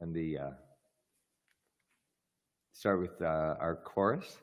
And start with our chorus.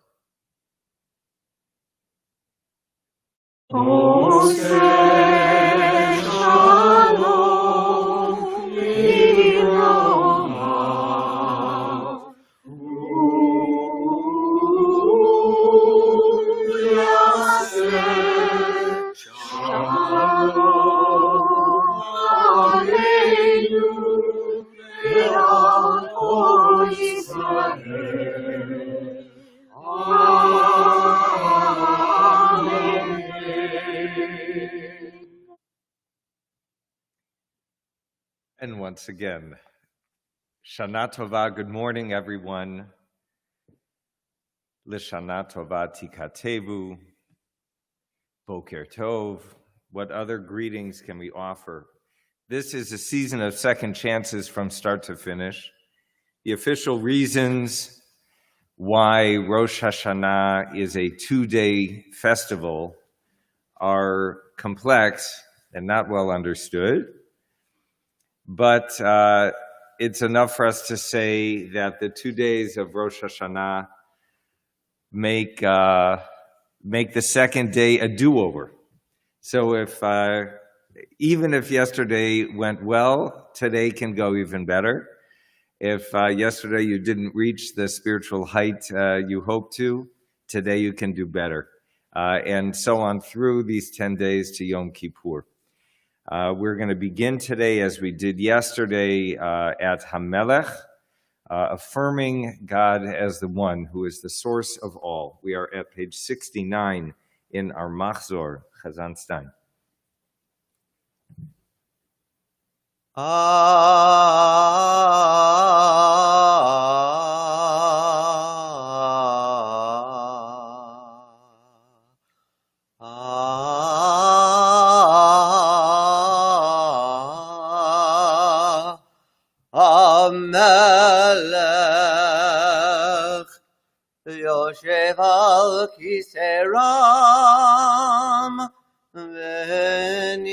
And once again, Shana Tova, good morning, everyone. L'Shana Tova Tikatevu, Boker Tov. What other greetings can we offer? This is a season of second chances from start to finish. The official reasons why Rosh Hashanah is a 2-day festival are complex and not well understood. But it's enough for us to say that the 2 days of Rosh Hashanah make the second day a do-over. So even if yesterday went well, today can go even better. If yesterday you didn't reach the spiritual height you hoped to, today you can do better. And so on through these 10 days to Yom Kippur. We're going to begin today, as we did yesterday, at Hamelech, affirming God as the one who is the source of all. We are at page 69 in our Machzor, Chazan Stein. Melech Yoshev al Kisei Ram V'Nisa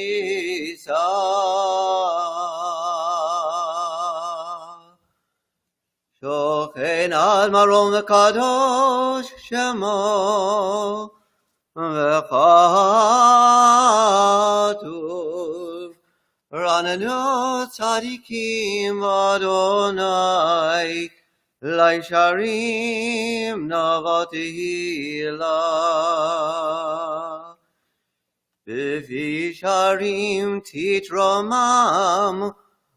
Shochen al Marom Kadosh Shemo V'Chatuv Rananu tzadikim Adonai Laisharim Navatihila B'fi sharim titromam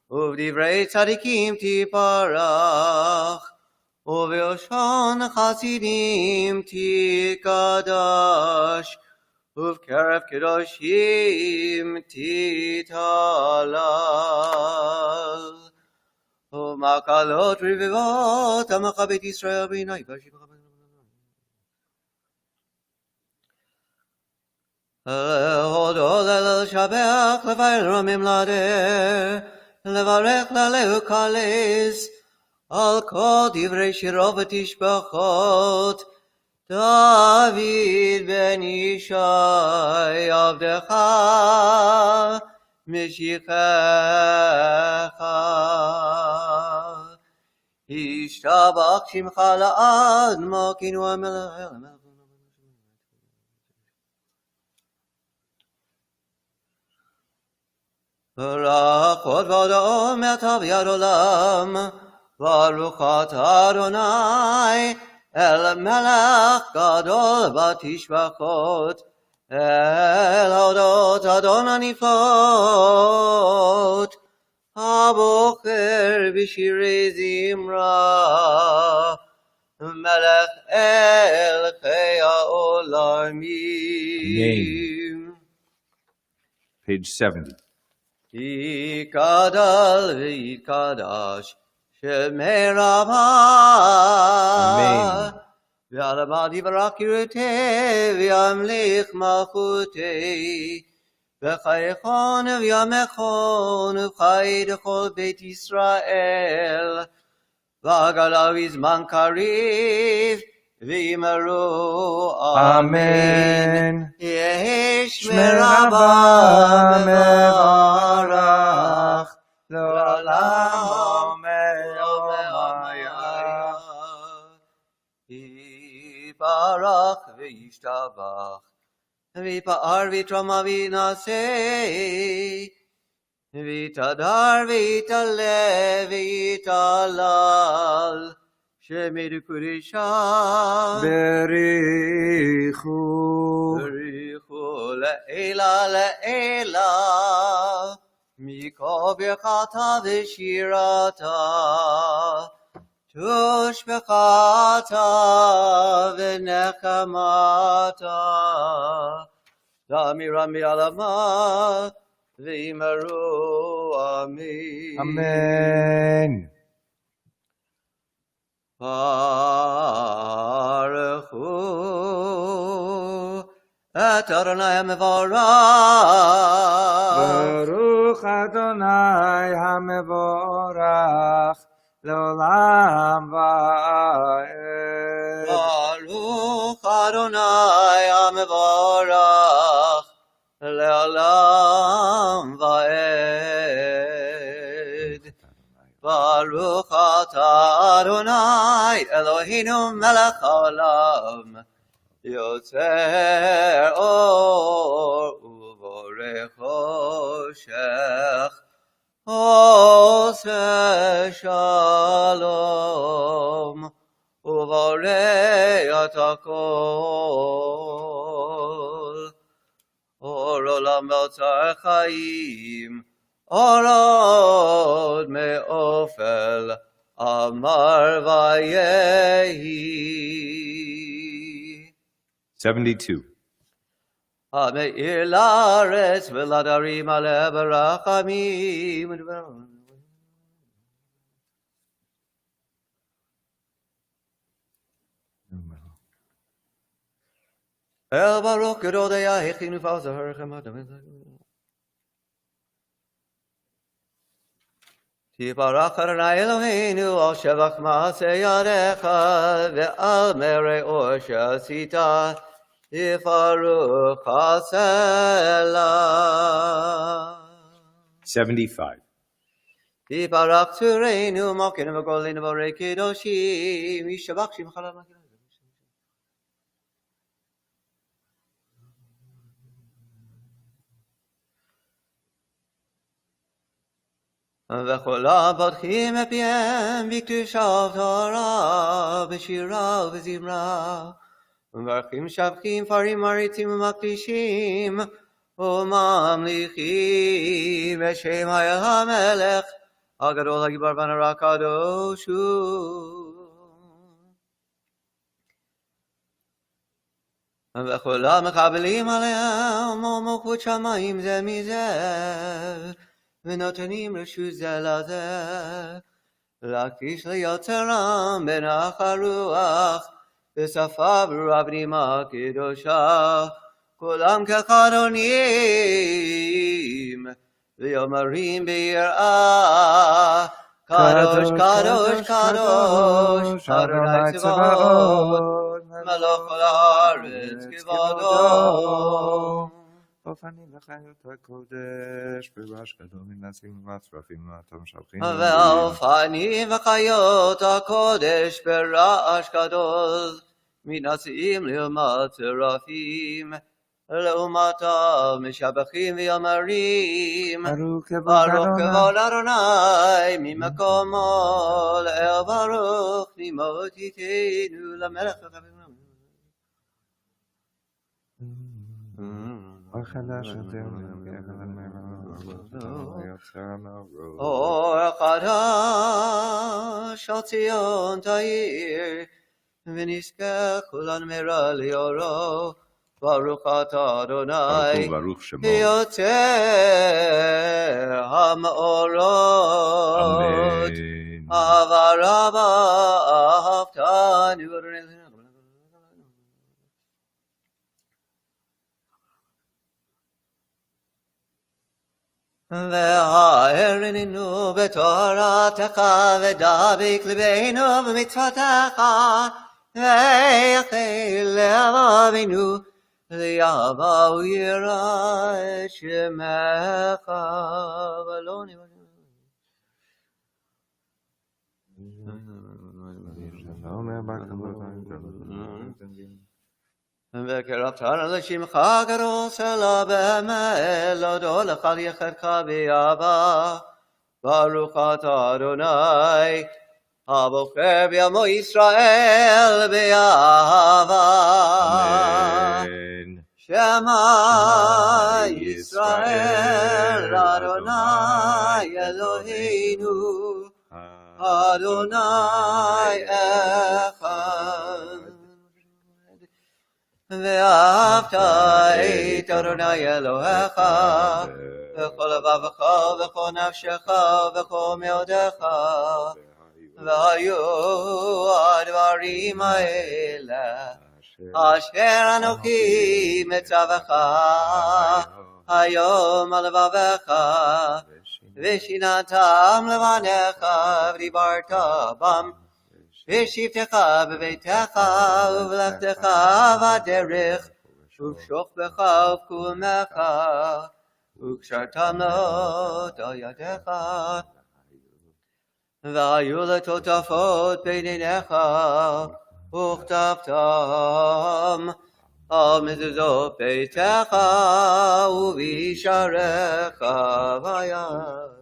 Uvdivrei tzadikim tiparach Uvyoshon chasidim tikadash Uvkerev kedoshim titalal Umakalot rivivot Amachabet Yisrael b'inai Lehodol el shabeach Levail ramim ladeh Levarech laleu kales Al kol divrei shiro v'tishbachot David ben Yishai Avdecha Mishichecha Yishtabach Shimcha La'ad Malkinu HaMelech Baruch V'odom Yatav Yad Olam Baruch Atah Adonai El Melech Gadol Batishbachot El Hodot Adon Anifot Habocher B'shirei Zimra Melech El Chei HaOlamim. Page 70. Yikadal v'yikadash Shemei Rabbah Amen. V'alamad yivarach yiruteh V'yamlich malchuteh V'chayechon v'yamechon V'chay d'chol Beit Yisrael V'agalav izman kariv V'yimaru Amen. Yesh Shmei Rabbah Rabbah mevarach L'olam Omer Yiparach v'yishtabach v'yipa'ar v'yitrama v'yinaseh v'yitadar v'yitaleh v'yitalal Shemir Kurisha Berichu. Berichu le'ela Miko birchata v'shirata Tush bechata v'nechamata Dami rami alama v'imaru amin Amen. Baruchu et Adonai mevorach Baruch Adonai HaMevorach Leolam Va'ed. Baruch Adonai mevorach le'olam va'ed Baruch atah Adonai Eloheinu melech haolam Yotzer or uvorech choshech Oseh shalom uvorech hakol Or olam b'otzar chaim Orod me'ofel amar vayehi 72. Hame'ir la'aretz v'ladarim aleh barachamim El baruch gedodei hechinu fa'ozachem Tibarach Adonai Eloheinu al shevach ma'aseh yadecha ve'al mere'or she'asita Tifaruch hasela 75. Tibarach Tureinu Malkeinu v'golenu v'orei kedoshim Yishabach Shem Chalal Malkeinu וכולם פותחים את פיהם בקדושת תורה, בשירה ובזמרה, ומברכים שבחים פרים מריצים ומקדישים, וממליכים בשם האל המלך, הגדול הגיבור והנורא הקדוש הוא. וכולם מקבלים עליהם מלכות שמיים זה מזה, ונותנים רשות זה לזה, להקדיש ליוצרם בנחת רוח, בשפה ברורה בנימה קדושה, כולם כחרונים, ויאמרים ביראה, קדוש קדוש קדוש, אדוני צבאות, מלך כל הארץ כבודו. אופנים וחיות הקודש, בראש גדול מנסים ובצרפים ואתם שבחים. ואופנים וחיות הקודש ברעש גדול, מנסים לעומת צרפים, לעומתם משבחים ויאמרים, ברוך כבוד אדוני ממקומו לאל ברוך ממותיתנו למלך וחבינו. אור חדש על ציון תאיר, ונזכה כולנו מהרה לאורו, ברוך אתה אדוני, ברוך שמו. יוצר המאורות, אמן. אהבה רבה אהבתנו. והערננו בתורתך ודבק ליבנו במצוותיך ויחל לבבינו ליבא וירא את שמך ולא נמנע וקרבתנו לשמך גדול סלע באמת, להודות לך על יחדך באהבה. ברוך אתה אדוני, הבוחר בעמו ישראל באהבה. Amen. שמע ישראל, אדוני אלוהינו, אדוני אחד. ואהבת את אדוני אלוהיך בכל לבבך וכל נפשך וכל מאודך. והיו הדברים האלה אשר אנוכי מצווך היום על לבבך, ושיננתם לבניך ודיברת בם בשבתך בביתך ובלכתך בדרך ובשוכבך ובקומך וקשרתם לאות על ידיך. והיו לטוטפות בין עיניך וכתבתם על מזוזות ביתך ובשעריך בים.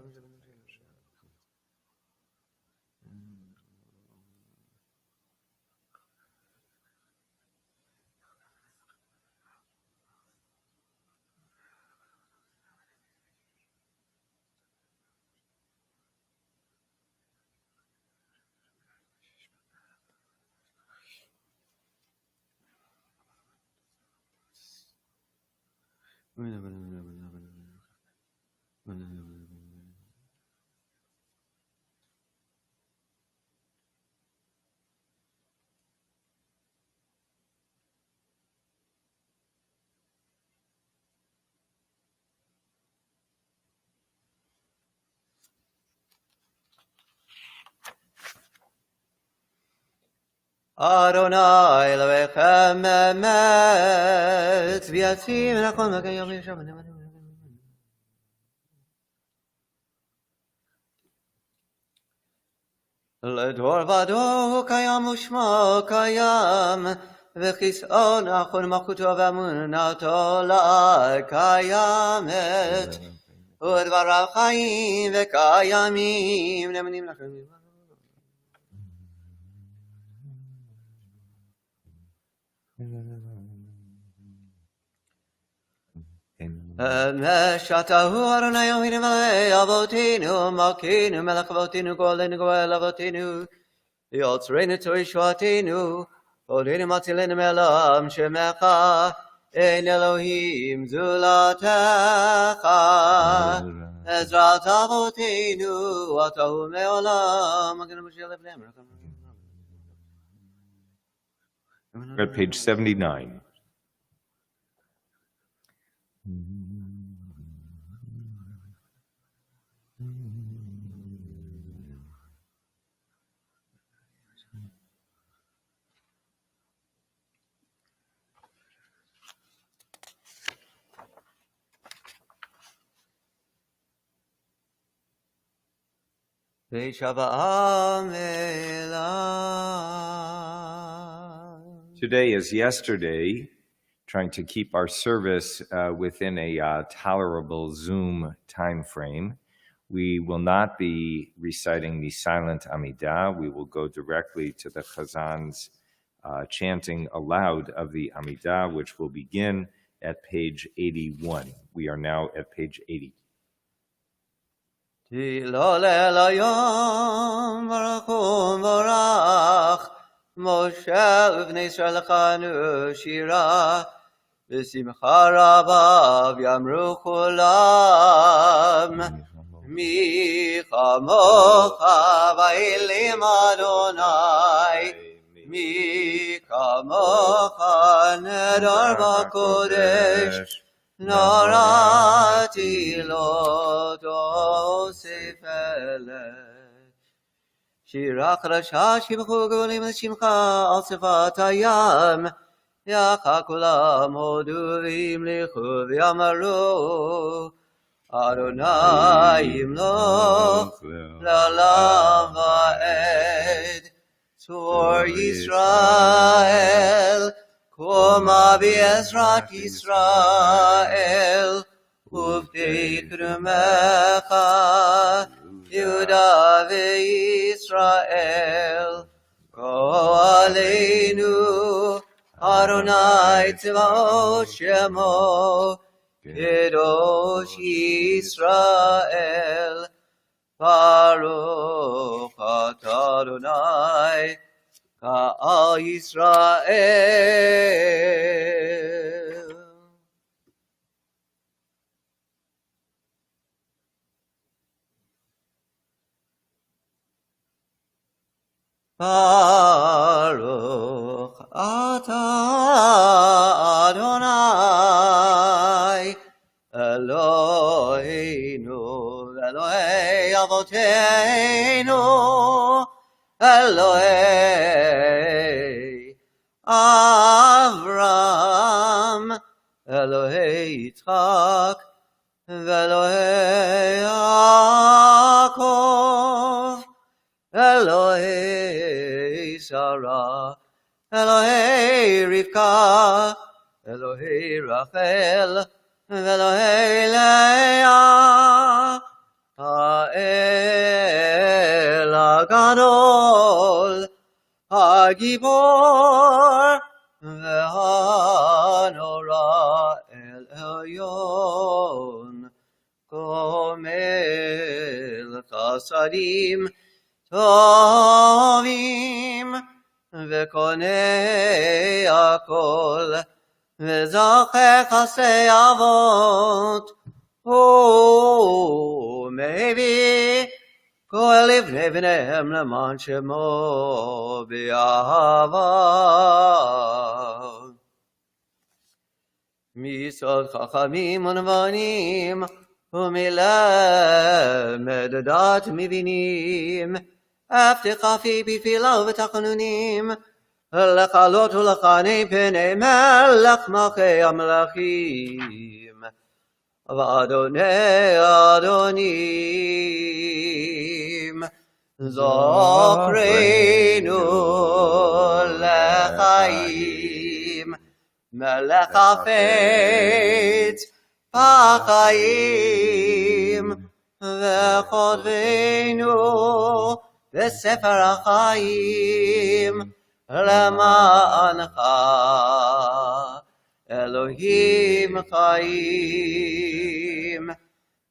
אדוני אלוהיכם אמת ויציב לכל מגיום ישם. לדור ודור הוא קיים ושמו קיים, וכיסאו נכון מלכותו ואמונתו לעד קיימת, ודבריו חיים וקיימים נאמנים לכם. שאתה הוא אדוני אלוהינו מלך אבותינו מלכנו מלך אבותינו גואלנו גואל אבותינו יוצרנו טוב ישועתנו עודנו מצילנו מעולם שמך אין אלוהים זולתך עזרת אבותינו אתה הוא מעולם מגן משיח לבניהם. We're at page 79. Today, as yesterday, trying to keep our service within a tolerable Zoom time frame, we will not be reciting the silent Amidah. We will go directly to the Chazan's chanting aloud of the Amidah, which will begin at page 81. We are now at page 80. תהילל היום ברוך ומבורך משה ובני ישראל לכנו שירה בשמחה רבה ויאמרו כולם מי כמוך באלים אדוני מי כמוך נדר בקודש נורתי לא תוסיף אלה. שירה חדשה שיבחו גאולים לשמך על שפת הים, יחד כולם הודו והמליכו ואמרו, אדוני ימלוך לעולם ועד. Tor Yisrael, Koma Be'ezrat Yisrael, Uvdei Krumecha, Yehuda ve'Yisrael, Go Aleinu, Adonai Tzvaot Shemo, Kedosh Yisrael, Baruch atah Adonai, Ka'al Yisrael. Baruch atah Adonai, Eloheinu, Elohei Avoteinu, Elohei Avram, Elohei Yitzchak, Elohei Yaakov, Elohei Sarah, Elohei Rivka, Elohei Rachel, Elohei Leah, Ha'el HaGadol, HaGibor, Ve'hanora El Elyon, Gomel Chasadim Tovim, Ve'konei Akol, Ve'zachet Chasei Avot, Mevi Koel Livnei B'neihem Leman Shemo B'Ahava. Misod Chachamim Unvanim, U'milamed Dat Mivinim, Avtecha fi B'tfilah V'tachnunim, Lechalot U'lechanei Pnei Melech Malchei HaMelachim, V'Adonei Adonim, Zochreinu Lechaim, Melech Hafetz B'chaim, V'chodveinu B'sefer HaChaim, Lema'ancha Elohim Chaim,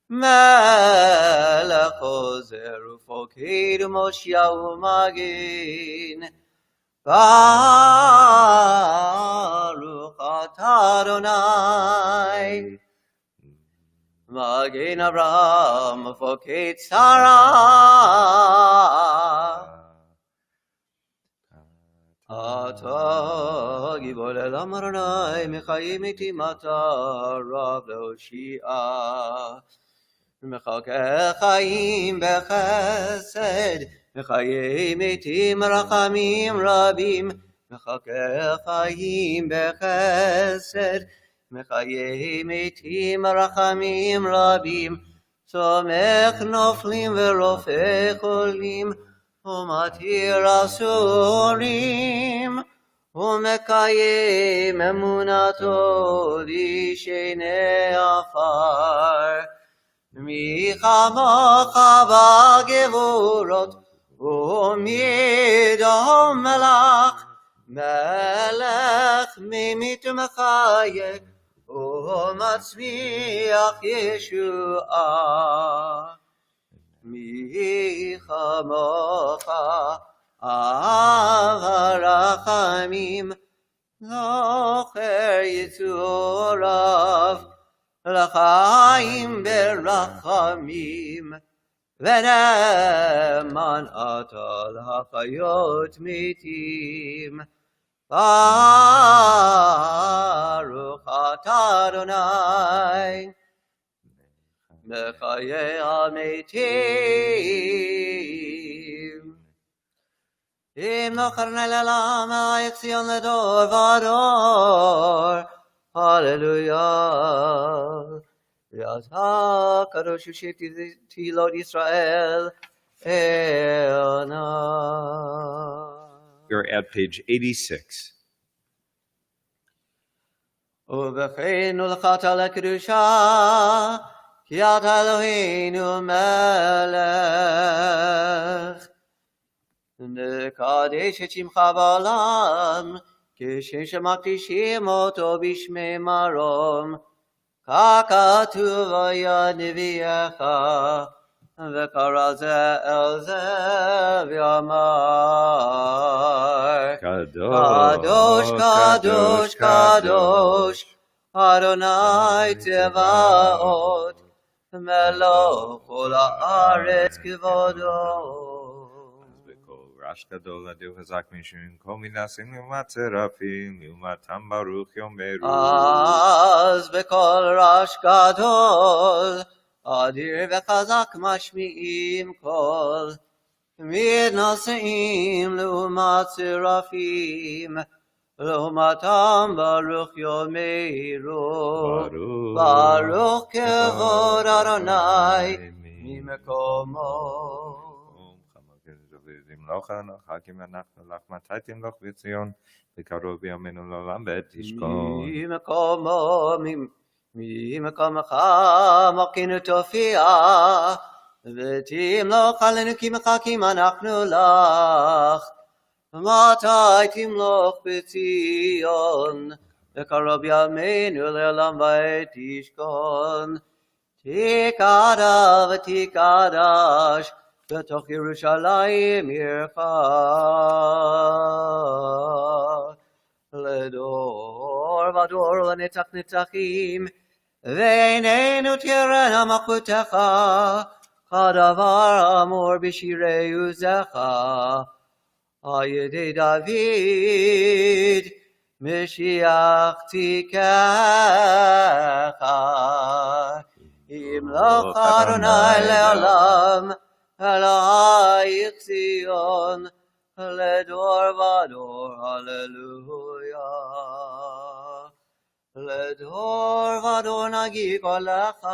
Melech Ozer Ufokid Moshiach Umagin, Baruch atah Adonai, Magin Avraham Ufokid Sarah, Atah Gibor Elam Adonai, Mechayim iti mata Rav Lehoshia, Mechakeh Chaim Bechesed, Mechayim iti Merachamim Rabim, Mechakeh Chaim Bechesed, Mechayim iti Merachamim Rabim, Somech Noflim Verofeh Cholim, Umatir Asurim, Umekayim Emunato Lishenei Afar, Michamocha B'gevurot, Umidom Melach, Melech Mimit Mechayek, Umatzmiach Yeshua. Michamocha Avarachamim, Zocher Yitzurav, L'chaim berachamim, V'neman atal hachayot mitim, Baruch atah Adonai, Mechayeh HaMeitim. Im nochar ne'lelam ha'etzion ledor v'ador. Hallelujah. V'ata kadosh Tehilot Yisrael Eona. We're at page 86. ובכן ולכת לקדושה, כי אתה אלוהינו מלך. נקדש את שמך בעולם, כשם שמקדישים אותו בשמי מרום, ככתוב היה נביאך, וקרא זה אל זה ואמר, קדוש, קדוש, קדוש, אדוני צבאות, מלוך כל הארץ כבודו. רעש גדול, אדיר חזק משום כל מנסים לעומת צרפים, לעומתם ברוך יאמרו. אז בקול רעש גדול, אדיר וחזק משמיעים קול, מתנשאים לעומת צרפים, לעומתם ברוך יאמרו. ברוך כבוד אדוני ממקומו. תמלוך עליך כי אנחנו לך מתי תמלוך בציון וקרוב בימינו לעולם ותשכון. ממקומך מלכנו תופיע ותמלוך עלינו כי מחכים אנחנו לך. מתי תמלוך בציון וקרוב בימינו לעולם ותשכון. תקדש ותקדש בתוך ירושלים עירך, לדור ודור לנצח נצחים, ועינינו תראנה מלכותך, כדבר אמור בשירי עוזך, על ידי דוד משיח תיקך. ימלוך אדוני לעולם, אלוהיך ציון, לדור ודור, הללויה. לדור ודור נגיד לך,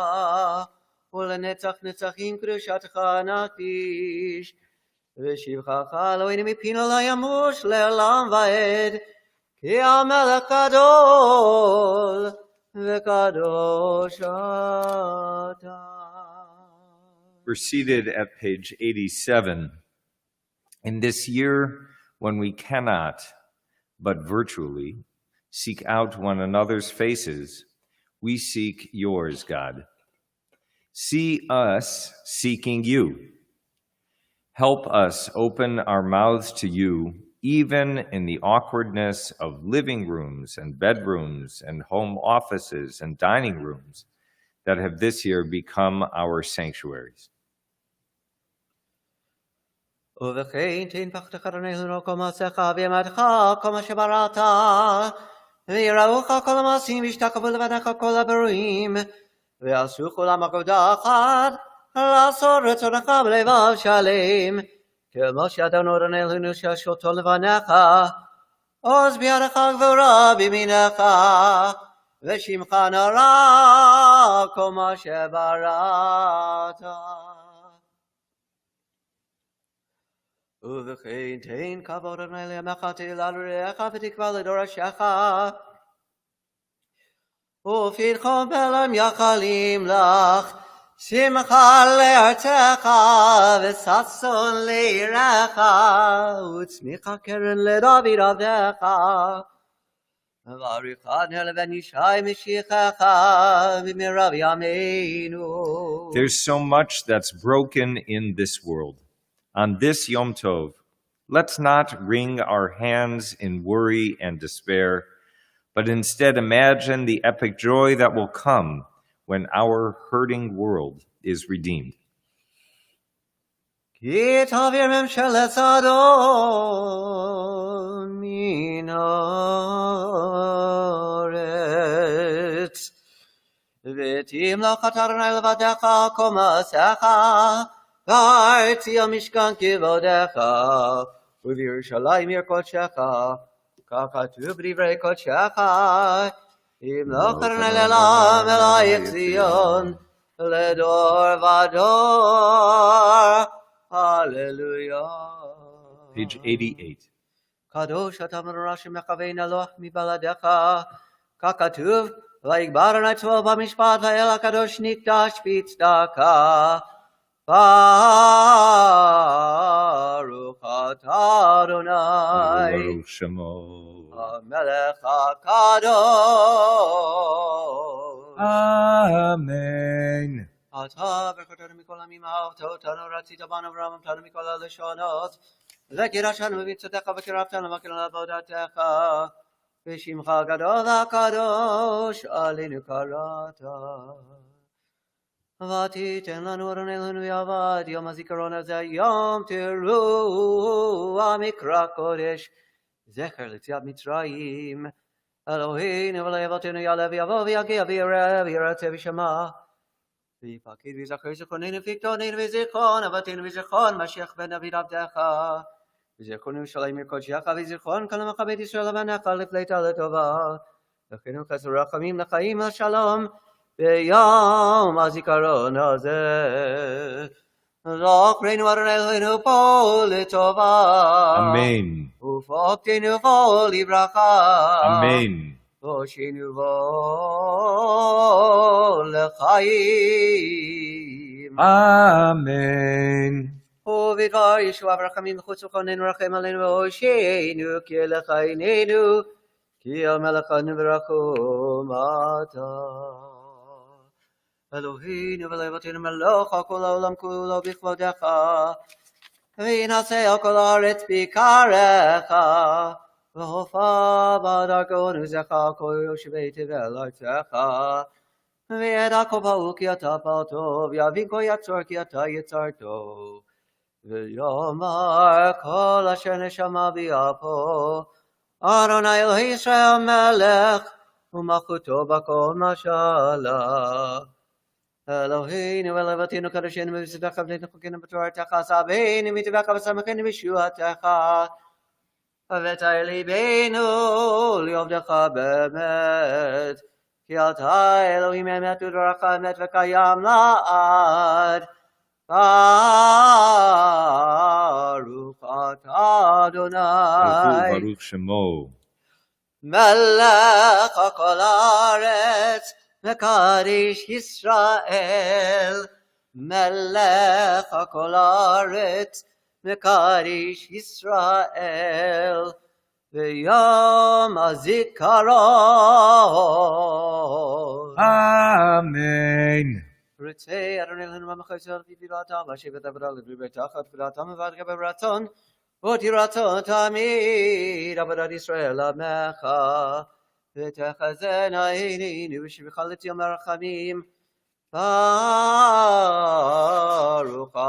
ולנצח נצחים קדושתך נקדיש, ושבחך אלוהינו מפינו לא ימוש לעולם ועד, כי המלך גדול וקדוש אתה. We're seated at page 87. In this year, when we cannot, but virtually, seek out one another's faces, we seek yours, God. See us seeking you. Help us open our mouths to you, even in the awkwardness of living rooms and bedrooms and home offices and dining rooms that have this year become our sanctuaries. ובכן תן פחדך אדוננו כל מעשיך ויאמתך כל מה שבראת, ויראוך כל המעשים וישתחוו לבניך כל הברואים, ויעשו כולם עבודה אחת, לעשות רצונך בלבב שלם, כמו שידענו אדוננו שהשלטון לבניך, עוז בידך גבורה בימינך, ושמך נורא כל מה שבראת. ובכן תן כבוד אדוני לימיך תהילה לרעך ותקווה לדורשך, ופתחון פלם יחלים לך, שמחה לארצך וששון ליראך, וצמיחה קרן לדוד עבדך, ובריחת לבן ישי משיחך במרב ימינו. There's so much that's broken in this world. On this Yom Tov, let's not wring our hands in worry and despair, but instead imagine the epic joy that will come when our hurting world is redeemed. כי תעביר ממשלת צדוק מן הארץ, ותמלוך אדוני לבדך כל מעשיך, בארצי המשכן כבודך, ובירושלים עיר קודשך, ככתוב בדברי קודשך, ימלוך אדוני לעולם אלוהיך ציון, לדור ודור, הללויה. Page 88. קדוש אתה מרש מכוון אלוה מבלעדיך, ככתוב, ויגבר אדוני צבאות במשפט, ואל הקדוש נקדש בצדקה. ברוך אתה אדוני, ברוך שמו. המלך הקדוש. אמן. אתה ברכתנו מכל עמים אהבת אותנו, רצית בנו ורחמתנו מכל הלשונות, וקירשנו במצוותיך וקירבתנו וקירבנו לעבודתך, בשמך הגדול הקדוש עלינו קראת. ותיתן לנו אדוני אלוהינו יעבד יום הזיכרון הזה, יום תראו המקרא קודש, זכר ליציאת מצרים. אלוהינו ולאבותינו יעלה ויבוא ויגיע ויראה וירצה וישמע, ויפקד ויזכר זיכרוננו ופקדוננו וזיכרון אבותינו וזיכרון משיח בן דוד עבדך, וזיכרון ירושלים עיר קודשך, וזיכרון כל עמך בית ישראל לבניך לפליטה לטובה, וכן חסד ורחמים לחיים ולשלום ביום הזיכרון הזה. זכרנו אדוני אלוהינו פה לטובה, אמן. ופקדנו פה לברכה, אמן. והושיענו בו לחיים. אמן. ובדבר ישועה ורחמים וחוץ וכוננו רחם עלינו והושיענו, כי אליך עינינו, כי על מלכנו ורחום אתה. אלוהינו ולאבותינו מלוך על כל העולם כולו בכבודך, וינשא על כל הארץ בקרעך, והופע בדרכו נוזך כל יושבי תבל ארצך, וידע כל פעול כי אתה פעל טוב, יבין כל יצור כי אתה יצר טוב, ויאמר כל אשר נשמה באפו, אדוני אלוהי ישראל מלך, ומלכותו בכל משלה. אלוהינו ולאבותינו קדושינו במצוותיך ובני חוקינו בתורתך, סבינו מטבעך ושמחנו בישועתך, ותאר ליבנו לעובדך באמת, כי אתה אלוהים אמת ודברך אמת וקיים לעד. ברוך אתה אדוני, ברוך שמו. מלך כל הארץ, מקדיש ישראל, מלך כל הארץ, מקדיש ישראל, ביום הזיכרון. אמן. רצה אדוני אלוהינו במחצית תפילתם, לשבת עבודה לבלי תחת תפילתם ובדגה ברצון, אותי רצון תמיד עבודת ישראל עמך, ותחזינה עינינו בשבילך לציון הרחמים. ברוך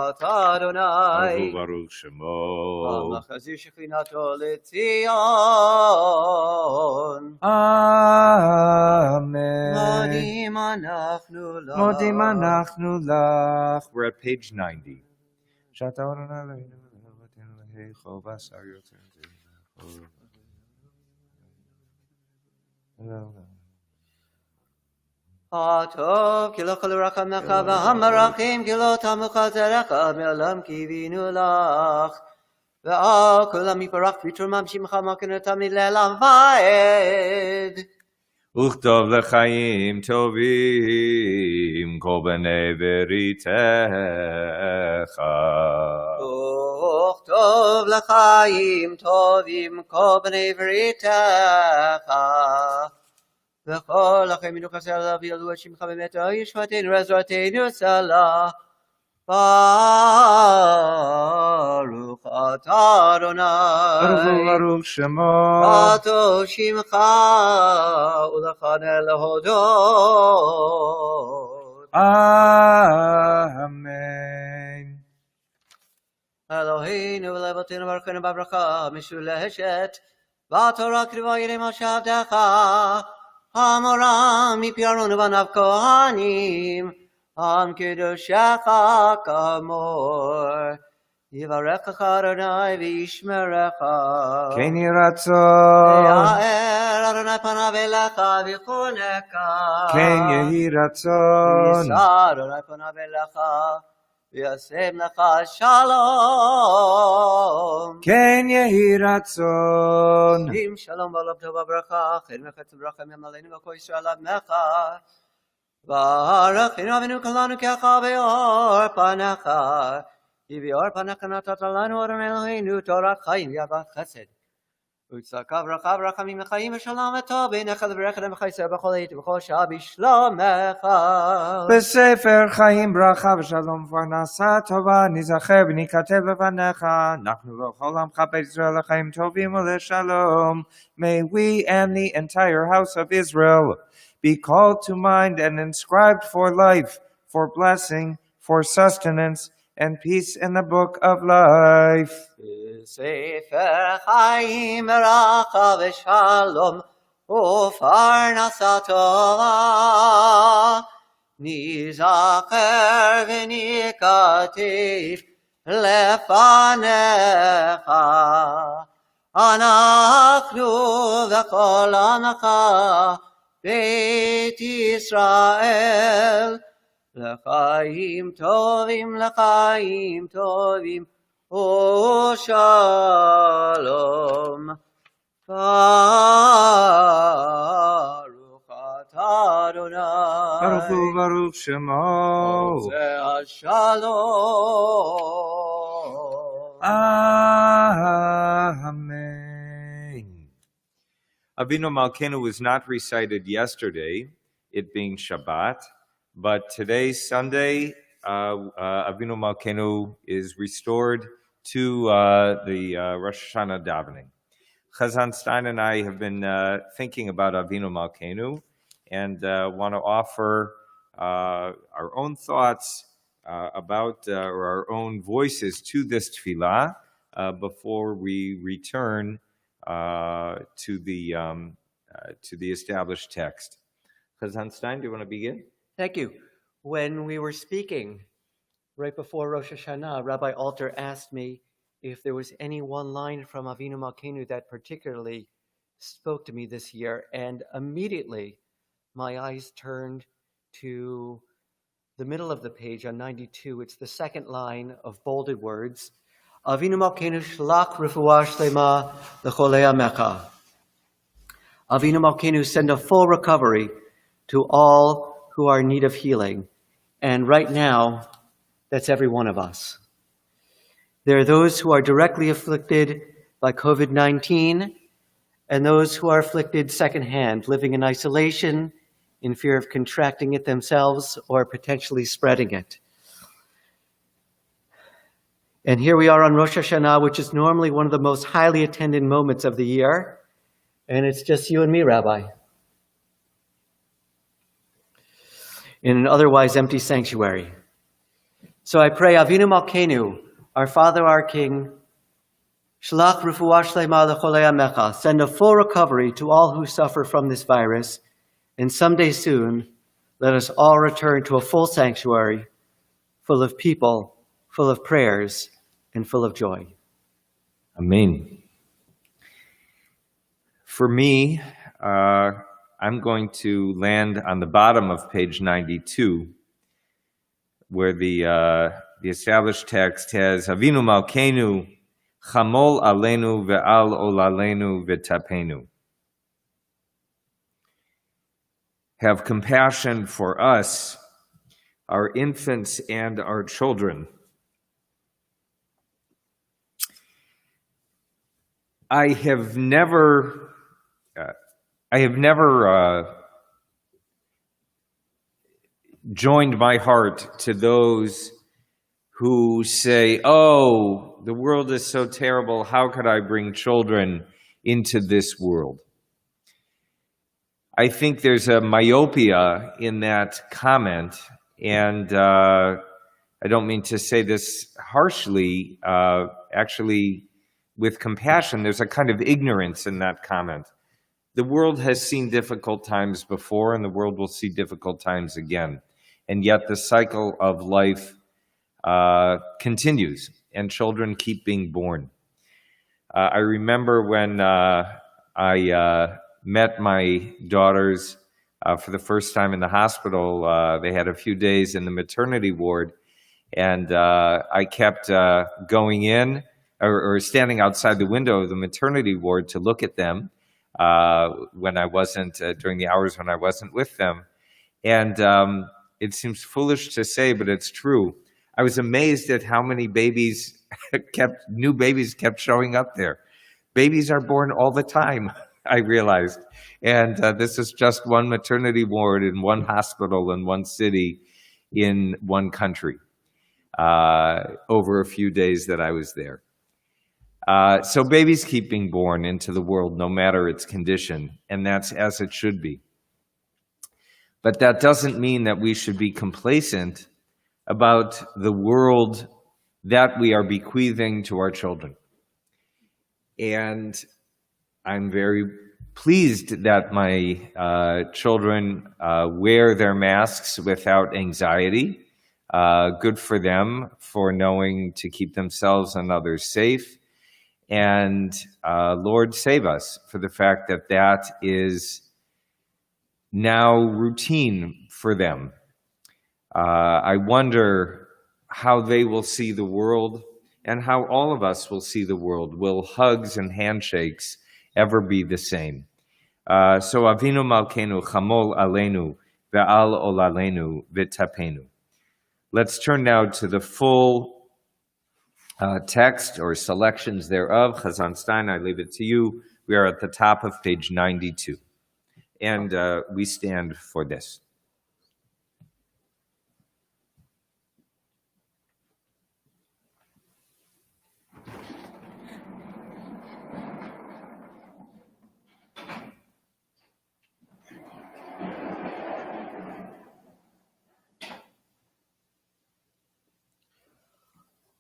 אתה אדוני, ברוך שמו. המחזיר שכינתו לציון. אמן. מודים אנחנו לך. מודים אנחנו לך. We're at page 90. שאתה אדוני אלוהינו ואלוהינו להיכו בשר יותר. הטוב כי לא כל רחמך והמרחים כי לא תמוך זרעך מעולם קיווינו לך, ועל כל המפרח ותרומם שמך מלכנו תמיד לעולם ועד. וכתוב לחיים טובים כל בני בריתך. וכתוב לחיים טובים כל בני בריתך, וכל החיים מנוחס עליו ילדו שמך באמת ישועתנו עזרתנו סלה. ברוך אתה אדוני, ברוך שמו. בטוב שמך ולכנה להודות. אמן. אלוהינו ולאבותינו ברכנו בברכה משולשת, בתורה קריבה ידי משה עבדך, המורה מפי אהרון ובניו כהנים, עם קדושך כאמור. יברכך אדוני וישמרך, כן יהי רצון. יאר אדוני פניו אליך ויחונך, כן יהי רצון. יישא אדוני פניו אליך וישם לך שלום. כן יהי רצון. עם שלום ועולם טוב וברכה, חן וחץ וברכה ממלאנו וכל ישראל עמך. ברכנו אבינו כולנו ככה באור פניך. כי באור פניך נתת לנו אדוני אלוהינו תורת חיים ואהבת חסד. וצדקה וברכה ורחמים וחיים ושלום וטוב בעיניך לברך עמך ישראל בכל עת ובכל שעה בשלומך. בספר חיים ברכה ושלום פרנסה טובה נזכר וניכתב לפניך. אנחנו וכל עמך בית ישראל לחיים טובים ולשלום. May we and the entire house of Israel be called to mind and inscribed for life, for blessing, for sustenance, and peace in the book of life. בספר חיים ברכה ושלום ופרנסה טובה נזכר וניכתב לפניך. אנחנו וכל עמך בית ישראל לחיים טובים, לחיים טובים ושלום. ברוך אתה אדוני. ברוך הוא ברוך שמו. זה השלום. Amen. Avinu Malkeinu was not recited yesterday, it being Shabbat, but today, Sunday, Avinu Malkeinu is restored to the Rosh Hashanah davening. Chazan Stein and I have been thinking about Avinu Malkeinu and want to offer our own thoughts about or our own voices to this tefillah before we return to the established text. Chazan Stein, do you want to begin? Thank you. When we were speaking right before Rosh Hashanah, Rabbi Alter asked me if there was any one line from Avinu Malkeinu that particularly spoke to me this year, and immediately my eyes turned to the middle of the page on 92. It's the second line of bolded words. Avinu Malkeinu shlach refuah shlema l'cholei amecha. Avinu Malkeinu, send a full recovery to all who are in need of healing. And right now, that's every one of us. There are those who are directly afflicted by COVID-19 and those who are afflicted secondhand, living in isolation, in fear of contracting it themselves or potentially spreading it. And here we are on Rosh Hashanah, which is normally one of the most highly attended moments of the year. And it's just you and me, Rabbi, in an otherwise empty sanctuary. So I pray, Avinu Malkeinu, our Father, our King, shlach refuah shlema l'cholei amecha, send a full recovery to all who suffer from this virus, and someday soon, let us all return to a full sanctuary, full of people, full of prayers, and full of joy. Amen. For me, I'm going to land on the bottom of page 92, where the established text has Avinu Malkeinu chamol alenu ve'al olalenu v'tapenu. Have compassion for us, our infants and our children. I have never joined my heart to those who say, oh, the world is so terrible, how could I bring children into this world? I think there's a myopia in that comment, and I don't mean to say this harshly, actually with compassion, there's a kind of ignorance in that comment. The world has seen difficult times before, and the world will see difficult times again. And yet the cycle of life continues, and children keep being born. I remember when I met my daughters for the first time in the hospital. They had a few days in the maternity ward, And I kept going in or standing outside the window of the maternity ward to look at them when I wasn't, during the hours when I wasn't with them. And it seems foolish to say, but it's true. I was amazed at how many babies new babies kept showing up there. Babies are born all the time, I realized. And this is just one maternity ward in one hospital in one city in one country over a few days that I was there. So babies keep being born into the world no matter its condition, and that's as it should be. But that doesn't mean that we should be complacent about the world that we are bequeathing to our children. And I'm very pleased that my children wear their masks without anxiety. Good for them for knowing to keep themselves and others safe. And Lord, save us for the fact that that is now routine for them. I wonder how they will see the world and how all of us will see the world. Will hugs and handshakes ever be the same? So Avinu Malkeinu Chamol Aleinu Ve'al Olalenu V'Tapenu. Let's turn now to the full text or selections thereof. Chazan Stein, I leave it to you. We are at the top of page 92. And we stand for this.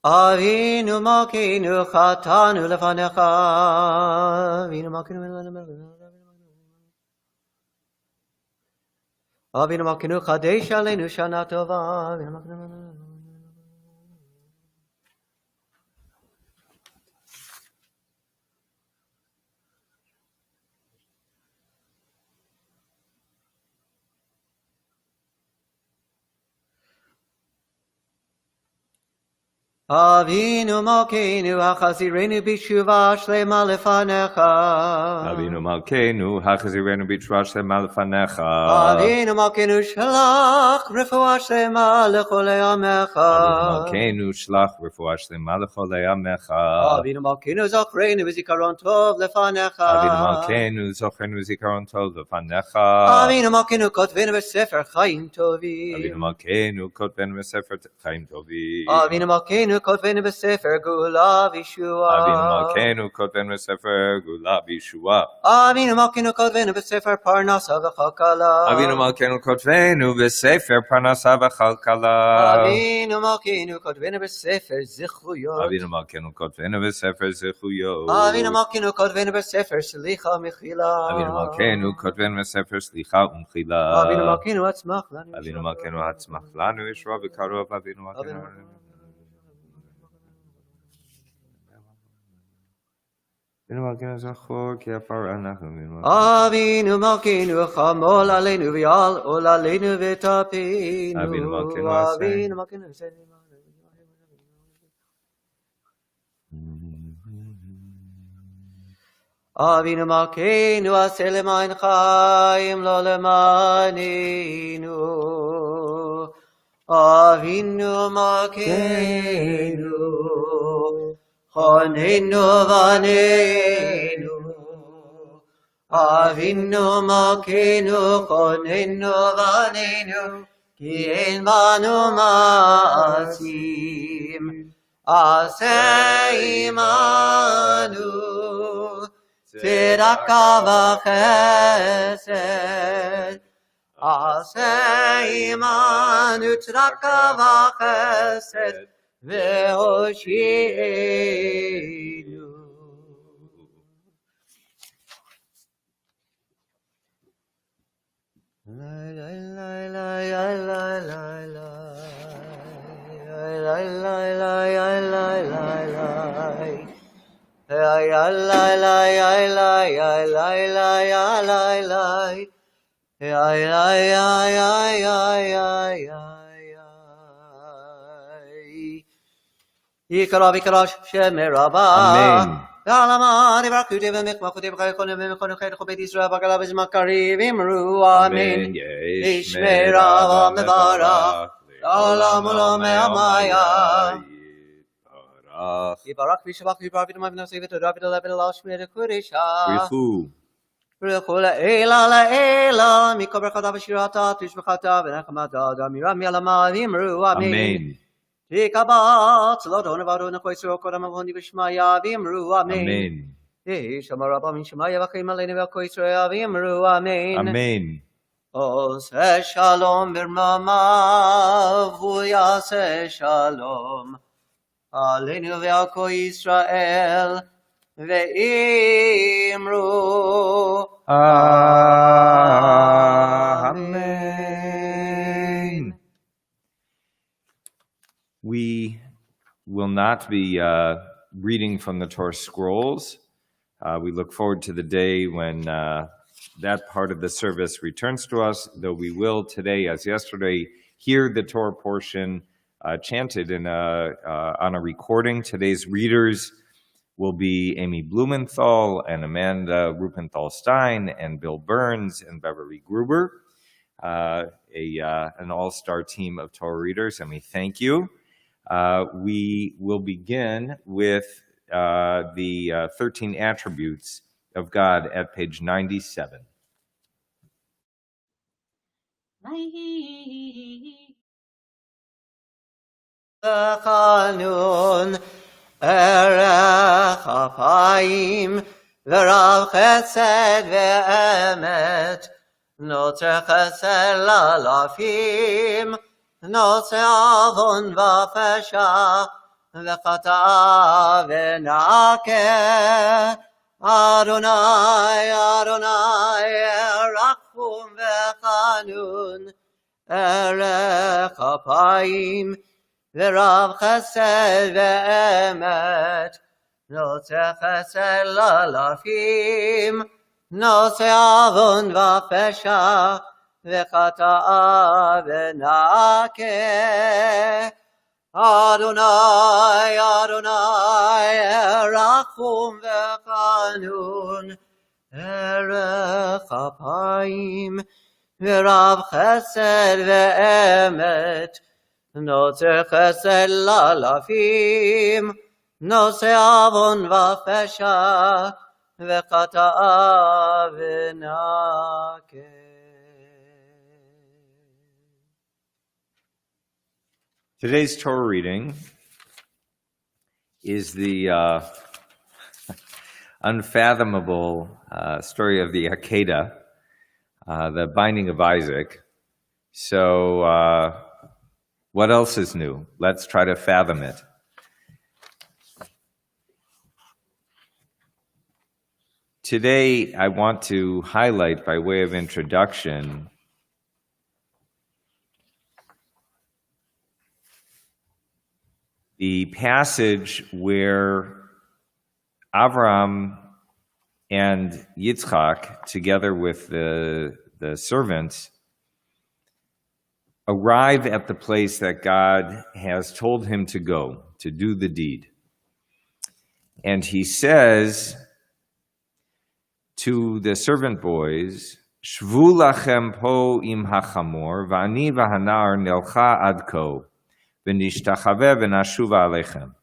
Avinu Malkeinu Chatanu Lefanecha. Avinu Malkeinu Avinu Malkeinu Chadesh Aleinu Shana Tova. Avinu Malkeinu Avinu Malkeinu Hachazirenu B'Shuva Shlema Lefanecha. Avinu Malkeinu Hachazirenu B'Shuva Shlema Lefanecha. Avinu Malkeinu Shlach Refuah Shlema Lecholei Amecha. Avinu Malkeinu Shlach Refuah Shlema Lecholei Amecha. Avinu Malkeinu Zochreinu V'Zikaron Tov Lefanecha. Avinu Malkeinu Zochreinu V'Zikaron Tov Lefanecha. Avinu Malkeinu Kotvenu B'Sefer Chaim Tovim. Avinu Malkeinu Kotvenu B'Sefer Chaim Tovim. Avinu Malkeinu Kotvenu B'Sefer Gula V'Yeshua. Avinu Malkeinu Kotvenu B'Sefer Gula V'Yeshua. Avinu Malkeinu Kotvenu B'Sefer Parnasa V'Chalkala. Avinu Malkeinu Kotvenu B'Sefer Parnasa V'Chalkala. Avinu Malkeinu Kotvenu B'Sefer Zichuyot. Avinu Malkeinu Kotvenu B'Sefer Zichuyot. Avinu Malkeinu Kotvenu B'Sefer Slicha Mechila. Avinu Malkeinu Kotvenu B'Sefer Slicha Umchila. Avinu Malkeinu Atzmach Lanu. Avinu Malkeinu Hatzmach Lanu Yeshua V'Karov. Avinu Malkeinu. Avinu Malkeinu Chamol Aleinu V'Al Olaleinu V'Tapenu. Avinu Malkeinu Avinu Malkeinu Avinu Malkeinu Aseh L'Mayin Chaim Lo L'Maninu. Avinu Malkeinu Chonenu Vanenu. Avinu Malkeinu Chonenu Vanenu. Ki ein banu maasim Aseh imanu. Tzedaka v'chesed Aseh imanu. Tzedaka v'chesed Ve'oshienu. יקרא ויקרא שם רבה. Amen. ועלמה דברכותי ומקמחותי וחייכוני ומכוני לכו בית ישראל בגלה בזמן קריב אמרו אמן. ישמר אב מברך, לעולם ולעולם מעמיה. יברך וישבח ויברא ודמה ונשא ותודה ותודה ולהשמיע לקודשה. B'richu. ברכו לאלה לאלה, מכל ברכתה ושירתה, תשבחתה ונחמתה, דמירה מעלמה ואמרו אמן. Amen. תקבץ, לא דון ועדו נחו ישראל קודם אבוני ושמיא ואמרו אמן. Amen. שמע רבה מן שמיא וחיים עלינו ועל כל ישראל ואמרו אמן. Amen. עושה שלום ברממה והוא יעשה שלום עלינו ועל כל ישראל ואמרו Amen. We will not be reading from the Torah scrolls. We look forward to the day when that part of the service returns to us, though we will today, as yesterday, hear the Torah portion chanted on a recording. Today's readers will be Amy Blumenthal and Amanda Rupenthal-Stein and Bill Burns and Beverly Gruber, an all-star team of Torah readers, and we thank you. We will begin with the 13 attributes of God at page 97. חנון ערך אפיים ורב חסד ואמת נוצר חסד לאלפים נוצר עוון ופשע וחטא ונקה אדוני אדוני רחום וחנון ערך אפיים ורב חסד ואמת נוצר חסד לאלפים נוצר עוון ופשע וחטא ונקה אדוני אדוני רחום וחנון ערך אפיים ורב חסד ואמת נוצר חסד לאלפים נוצר עוון ופשע וחטא ונקה. Today's Torah reading is the unfathomable story of the Akedah, the binding of Isaac. So what else is new? Let's try to fathom it. Today, I want to highlight, by way of introduction, the passage where Avram and Yitzchak, together with the servants, arrive at the place that God has told him to go, to do the deed. And he says to the servant boys, Shvu lachem po im hachamor, v'ani v'hanar nelcha ad ko, v'nishtachaveh v'nashuva alechem.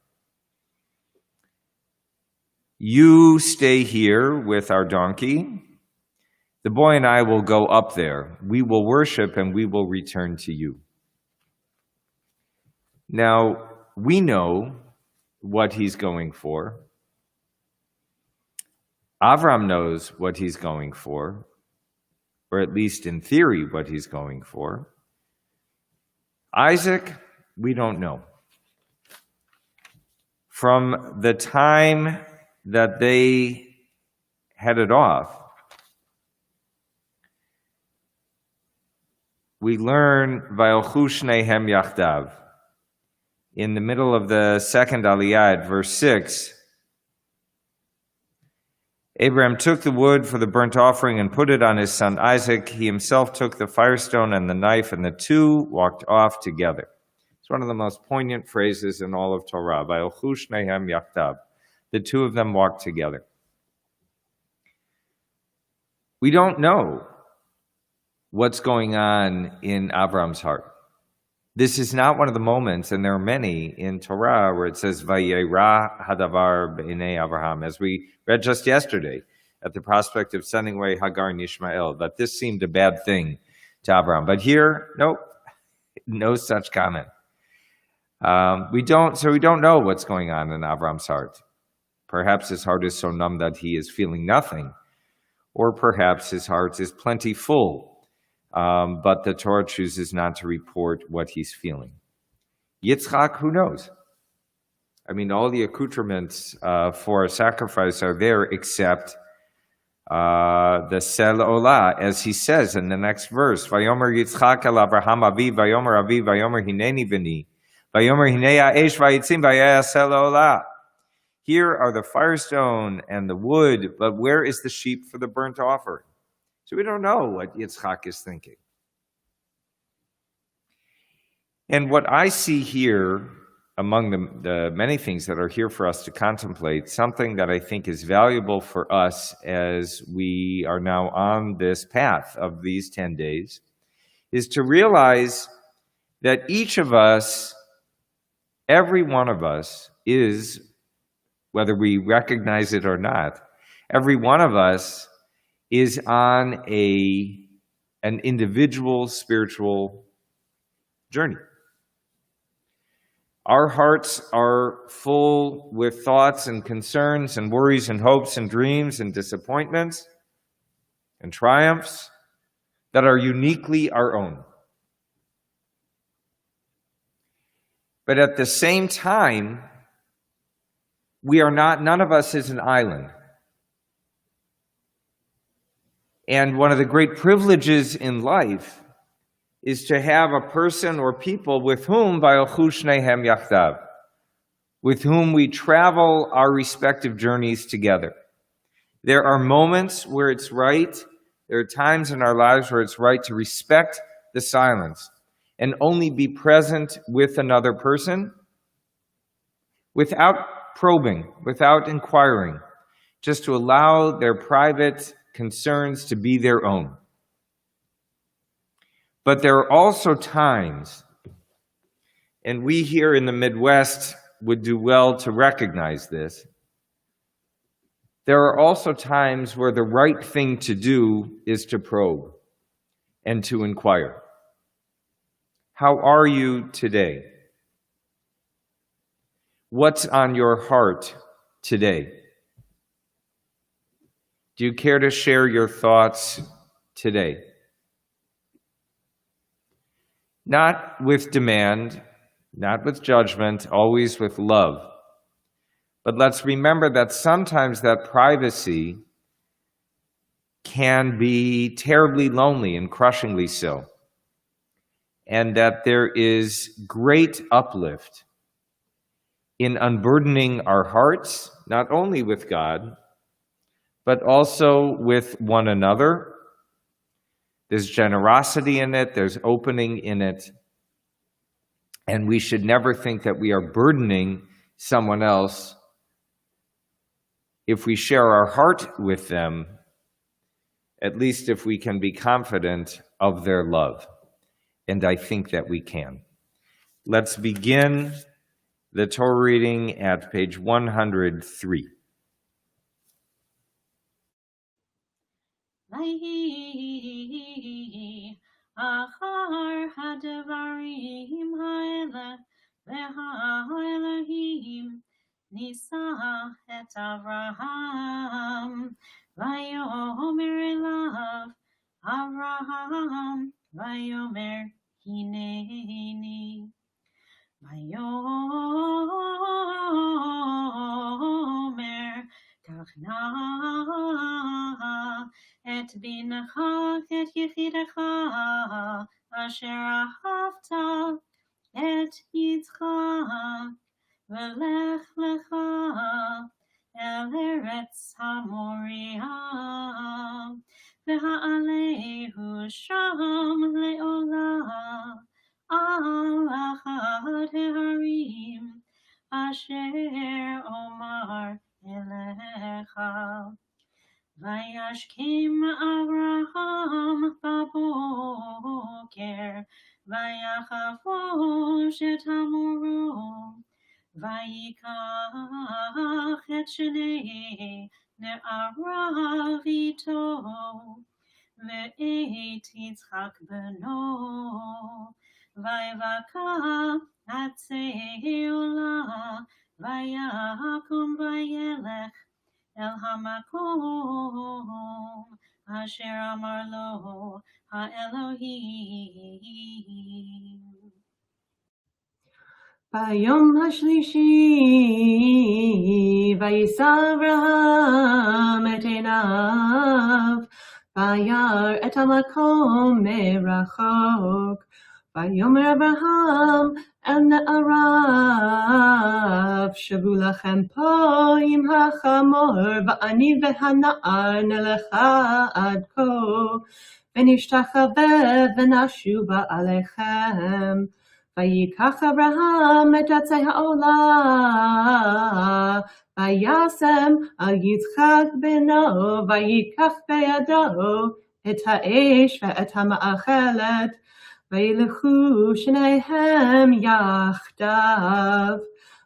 You stay here with our donkey. The boy and I will go up there. We will worship and we will return to you. Now, we know what he's going for. Avram knows what he's going for, or at least in theory what he's going for. Isaac, we don't know. From the time that they headed off, we learn Vayolchu Shnehem Yachdav. In the middle of the second Aliyah at verse 6, Abraham took the wood for the burnt offering and put it on his son Isaac. He himself took the firestone and the knife, and the two walked off together. So It's one of the most poignant phrases in all of Torah. Vayolchu shnehem yachdav. The two of them walked together. We don't know what's going on in Avram's heart. This is not one of the moments, and there are many in Torah, where it says, Vayera hadavar b'nei Avraham, as we read just yesterday at the prospect of sending away Hagar and Ishmael, that this seemed a bad thing to Avraham. But here, nope, no such comment. We don't know what's going on in Avram's heart. Perhaps his heart is so numb that he is feeling nothing, or perhaps his heart is plenty full. But the Torah chooses not to report what he's feeling. Yitzchak, who knows? I mean, all the accoutrements for a sacrifice are there except the sel olah, as he says in the next verse. Vayomer Yitzchak el Avraham aviv, vayomer aviv, vayomer hineni b'ni, vayomer hinei ha'esh vayitzim vayaya sel olah. Here are the firestone and the wood, but where is the sheep for the burnt offering? So we don't know what Yitzchak is thinking. And what I see here, among the many things that are here for us to contemplate, something that I think is valuable for us as we are now on this path of these 10 days, is to realize that each of us, every one of us, is, whether we recognize it or not, every one of us is on an individual spiritual journey. Our hearts are full with thoughts and concerns and worries and hopes and dreams and disappointments and triumphs that are uniquely our own. But at the same time, none of us is an island. And one of the great privileges in life is to have a person or people with whom vayolchu shnehem yachdav, with whom we travel our respective journeys together. There are moments where it's right, there are times in our lives where it's right to respect the silence and only be present with another person without probing, without inquiring, just to allow their private concerns to be their own. But there are also times, and we here in the Midwest would do well to recognize this, there are also times where the right thing to do is to probe and to inquire. How are you today? What's on your heart today? Do you care to share your thoughts today? Not with demand, not with judgment, always with love. But let's remember that sometimes that privacy can be terribly lonely and crushingly so. And that there is great uplift in unburdening our hearts, not only with God, but also with one another. There's generosity in it, there's opening in it, and we should never think that we are burdening someone else if we share our heart with them, at least if we can be confident of their love. And I think that we can. Let's begin the Torah reading at page 103. Vayhi achar hadvarim ha'ele le'ha'elohim nisa et Avraham vayomer elav Avraham vayomer hineni vayomer kachna et bincha et yechidecha asher ahavta et Yitzchak velech lecha el eretz hamoria v'ha'alehu sham le'olam al ההרים אשר אומר אליך. וישכם אברהם בבוקר, ויחבוש את המורו, ויקח את שני נעריו איתו, ואת יצחק בנו, ויבקע עצי עולה, ויקום וילך אל המקום אשר אמר לו האלוהים. ביום השלישי וישא אברהם את עיניו, וירא את המקום מרחוק. ויאמר אברהם אל נעריו, שבו לכם פה עם החמור, ואני והנער נלכה עד כה, ונשתחווה ונשובה עליכם. ויקח אברהם את עצי העולה, וישם על יצחק בנו, ויקח בידו את האש ואת המאכלת, וילכו שניהם יחדיו.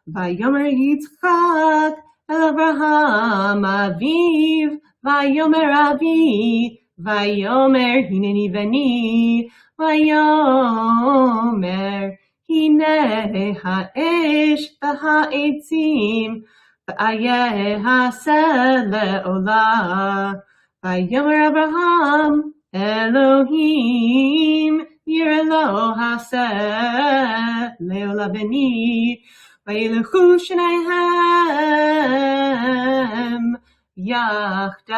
ויאמר יצחק אל אברהם אביו, ויאמר אבי, ויאמר הנני בני, ויאמר הנה האש והעצים, ואעשה לעולה. ויאמר אברהם אלוהים יראה לו עשה לעולה בני, וילכו שניהם יחדיו.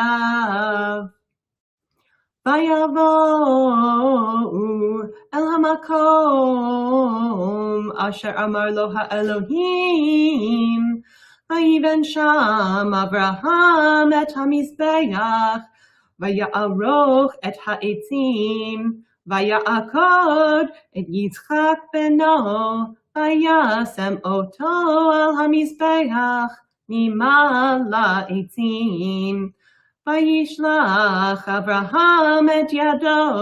ויבואו אל המקום אשר אמר לו האלוהים, ויבן שם אברהם את המזבח, ויערוך את העצים, ויעקוד את יצחק בנו, וישם אותו על המזבח ממעל עצים. וישלח אברהם את ידו,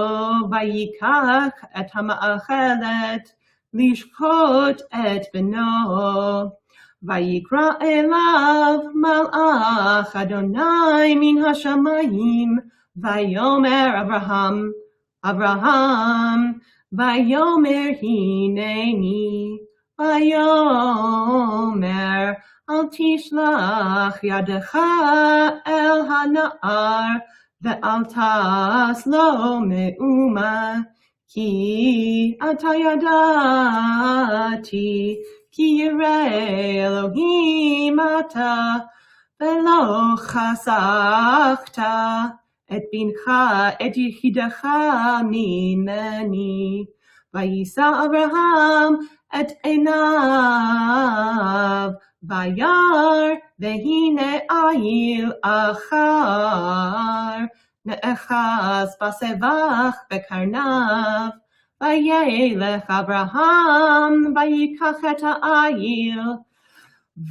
ויקח את המאכלת לשחוט את בנו. ויקרא אליו מלאך אדוני מן השמיים, ויאמר אברהם, אברהם, ויאמר הנני, ויאמר אל תשלח ידך אל הנער, ואל תעש לו מאומה, כי אתה ידעתי, כי ירא אלוהים אתה, ולא חסכת את בנך, את יחידך ממני. וישא אברהם את עיניו, וירא, והנה עיל אחר נאחז בסבך בקרניו. וילך אברהם, ויקח את העיל,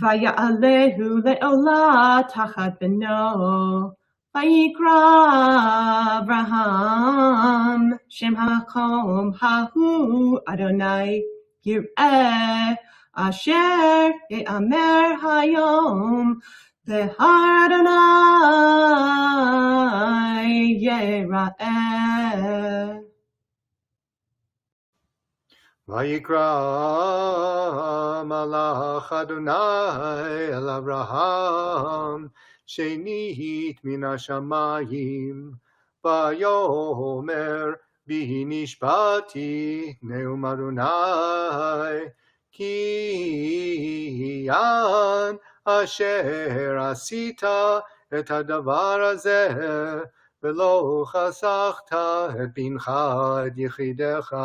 ויעלהו לעולה תחת בנו. ויקרא אברהם שם המקום ההוא אדוני יראה, אשר יאמר היום בהר אדוני יראה. ויקרא מלאך אדוני אל אברהם שנית מן השמיים, ויאמר בי נשבעתי נאום אדוני, כי יען אשר עשית את הדבר הזה, ולא חסכת את בנך את יחידך,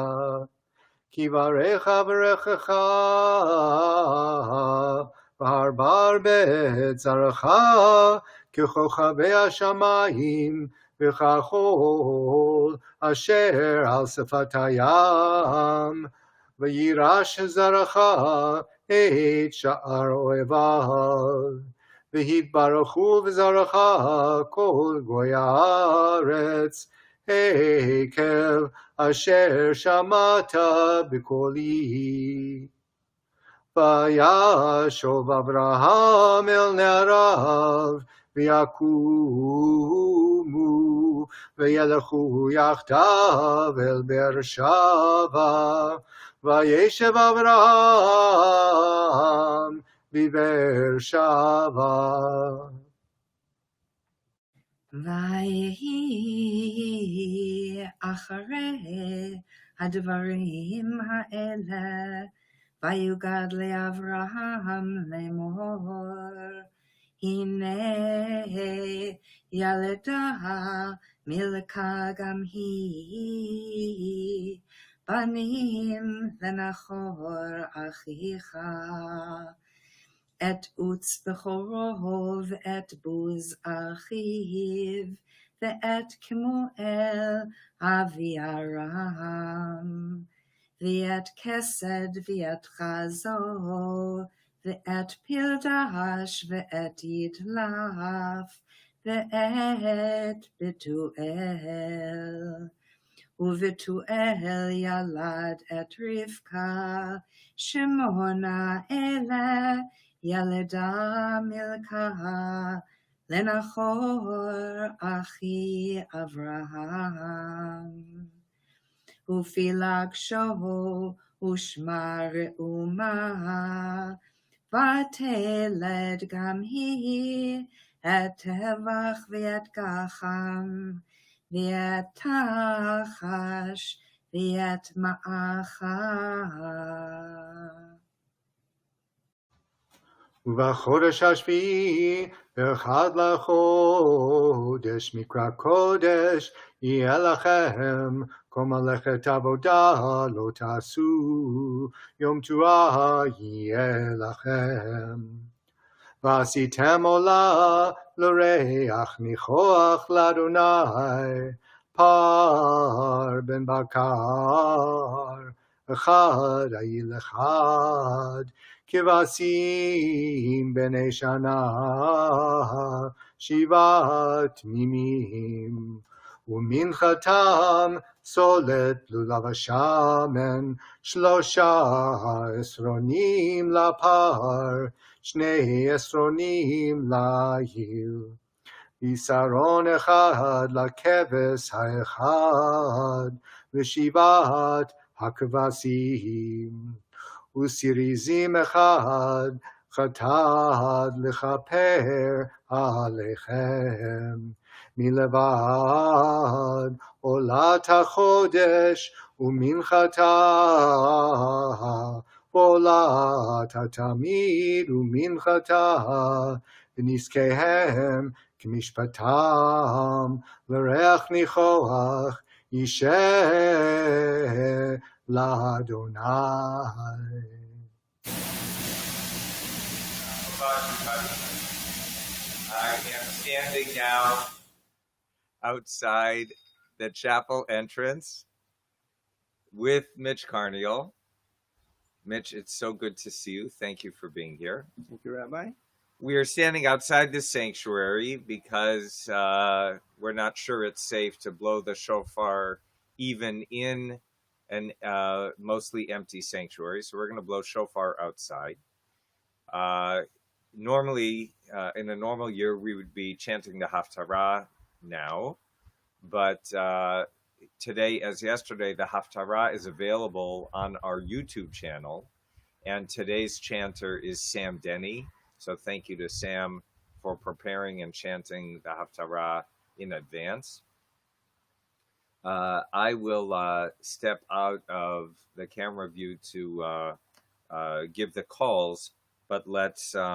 כי ברך אברכך, והרבה בית זרעך, ככוכבי השמיים, וכחול אשר על שפת הים. וירש זרעך את שער אויביו, והתברכו בזרעך כל גוי הארץ, עקב אשר שמעת בקולי. וישוב אברהם אל נעריו, ויקומו, וילכו יחדיו אל באר שבע, וישב אברהם בבאר שבע. ויהי אחרי הדברים האלה, ויוגד לאברהם לאמור, הנה ילדה מלכה גם היא, בנים לנחור אחיך, את עוץ בכורו ואת בוז אחיו, ואת כמואל אבי ארם, ואת כסד ואת חזו, ואת פלדש ואת ידלף, ואת בתואל. ובתואל ילד את רבקה, שמונה אלה ילדה מלכה, לנחור אחי אברהם. ופילגשו ושמה ראומה, ותלד גם היא את טבח ואת גחם, ואת תחש ואת מאחה. ובחודש השביעי, באחד לחודש, מקרא קודש, יהיה לכם, כל מלאכת עבודה לא תעשו, יום תרועה יהיה לכם. ועשיתם עולה לריח ניחוח לאדוני, פר בן בקר, אחד איל אחד, כבשים בני שנה, 7 תמימים. ומנחתם סולת לולב השמן, 3 עשרונים לפר, 2 עשרונים לעיל. יסרון אחד לכבש האחד, ו7 הכבשים. וסיריזים אחד, חטאת לכפר עליכם. מלבד עולת החודש ומנחתה, ועולת התמיד ומנחתה, ונזקיהם כמשפטם, לריח ניחוח אישה לאדוני. I am standing now outside the chapel entrance with Mitch Carniel. Mitch, it's so good to see you. Thank you for being here. Thank you, Rabbi. We are standing outside the sanctuary because we're not sure it's safe to blow the shofar even in an mostly empty sanctuary. So we're going to blow shofar outside. Normally, in a normal year, we would be chanting the Haftarah now. But today, as yesterday, the Haftarah is available on our YouTube channel. And today's chanter is Sam Denny. So thank you to Sam for preparing and chanting the Haftarah in advance. I will step out of the camera view to give the calls, but let's say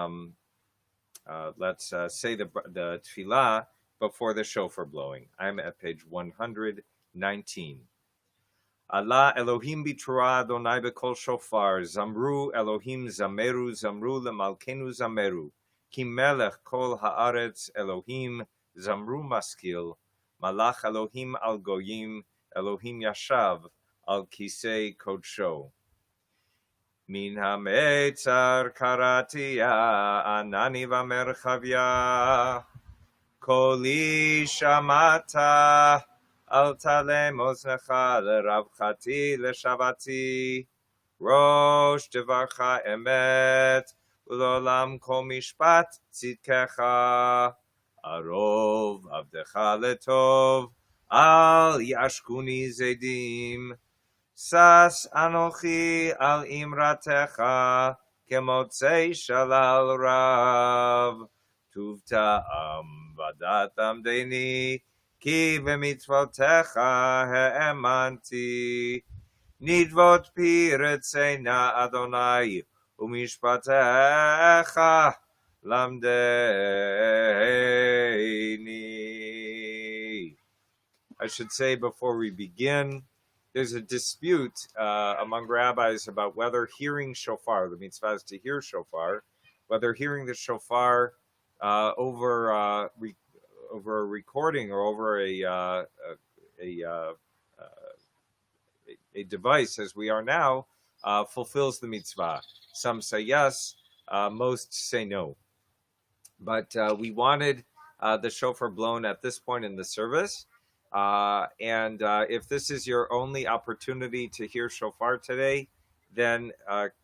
the tefillah before the shofar blowing. I'm at page 119. Allah Elohim bi'Torah Adonai b'kol shofar, Zamru Elohim zameru, Zamru lemalkenu zameru, Ki melech kol haaretz Elohim, Zamru maskil, Malach Elohim al goyim, Elohim yashav al kisei kodsho. Min hametzar karatia anani v'merchavia. Koli shamata al talem oznecha leravchati leshavati. Rosh devarcha emet ulolam kol mishpat tzidkecha. Arov avdecha letov al yashkuni zedim. Sas anochi al imratecha kemotzei shalal rav. Tuvta'am vadatam deni ki v'mitzvotecha he'emanti. Nidvot piretzeina Adonai umishpatecha lamdeini. I should say before we begin, there's a dispute among rabbis about whether hearing shofar, the mitzvah is to hear shofar, whether hearing the shofar over a recording or over a device, as we are now, fulfills the mitzvah. Some say yes, most say no. But we wanted the shofar blown at this point in the service. And if this is your only opportunity to hear shofar today, then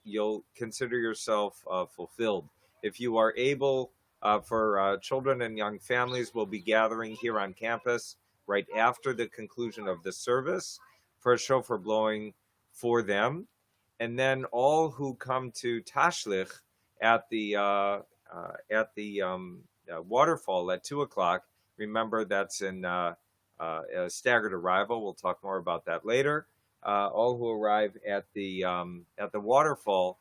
you'll consider yourself fulfilled. If you are able, for children and young families, we'll be gathering here on campus right after the conclusion of the service for a shofar blowing for them. And then all who come to Tashlich at the waterfall at 2:00, remember that's in a staggered arrival. We'll talk more about that later. All who arrive at the waterfall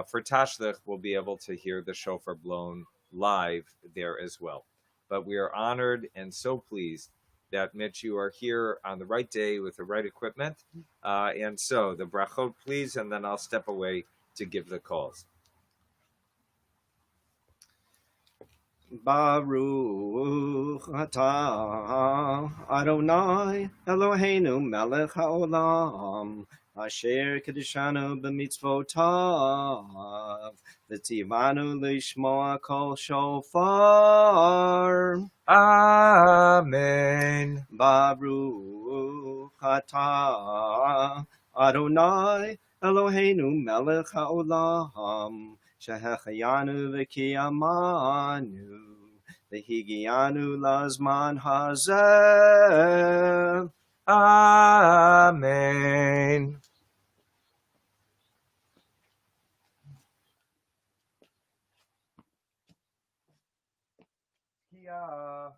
for Tashlich will be able to hear the shofar blown live there as well. But we are honored and so pleased that, Mitch, you are here on the right day with the right equipment. And so the brachot, please, and then I'll step away to give the calls. Baruch atah Adonai Eloheinu melech haolam asher kedishanu b'mitzvotav v'tzivanu lishmoa kol shofar. Amen. Baruch atah Adonai Eloheinu melech haolam Shehechayanu v'kiyamanu v'higianu lazman hazeh. Amen. Yeah.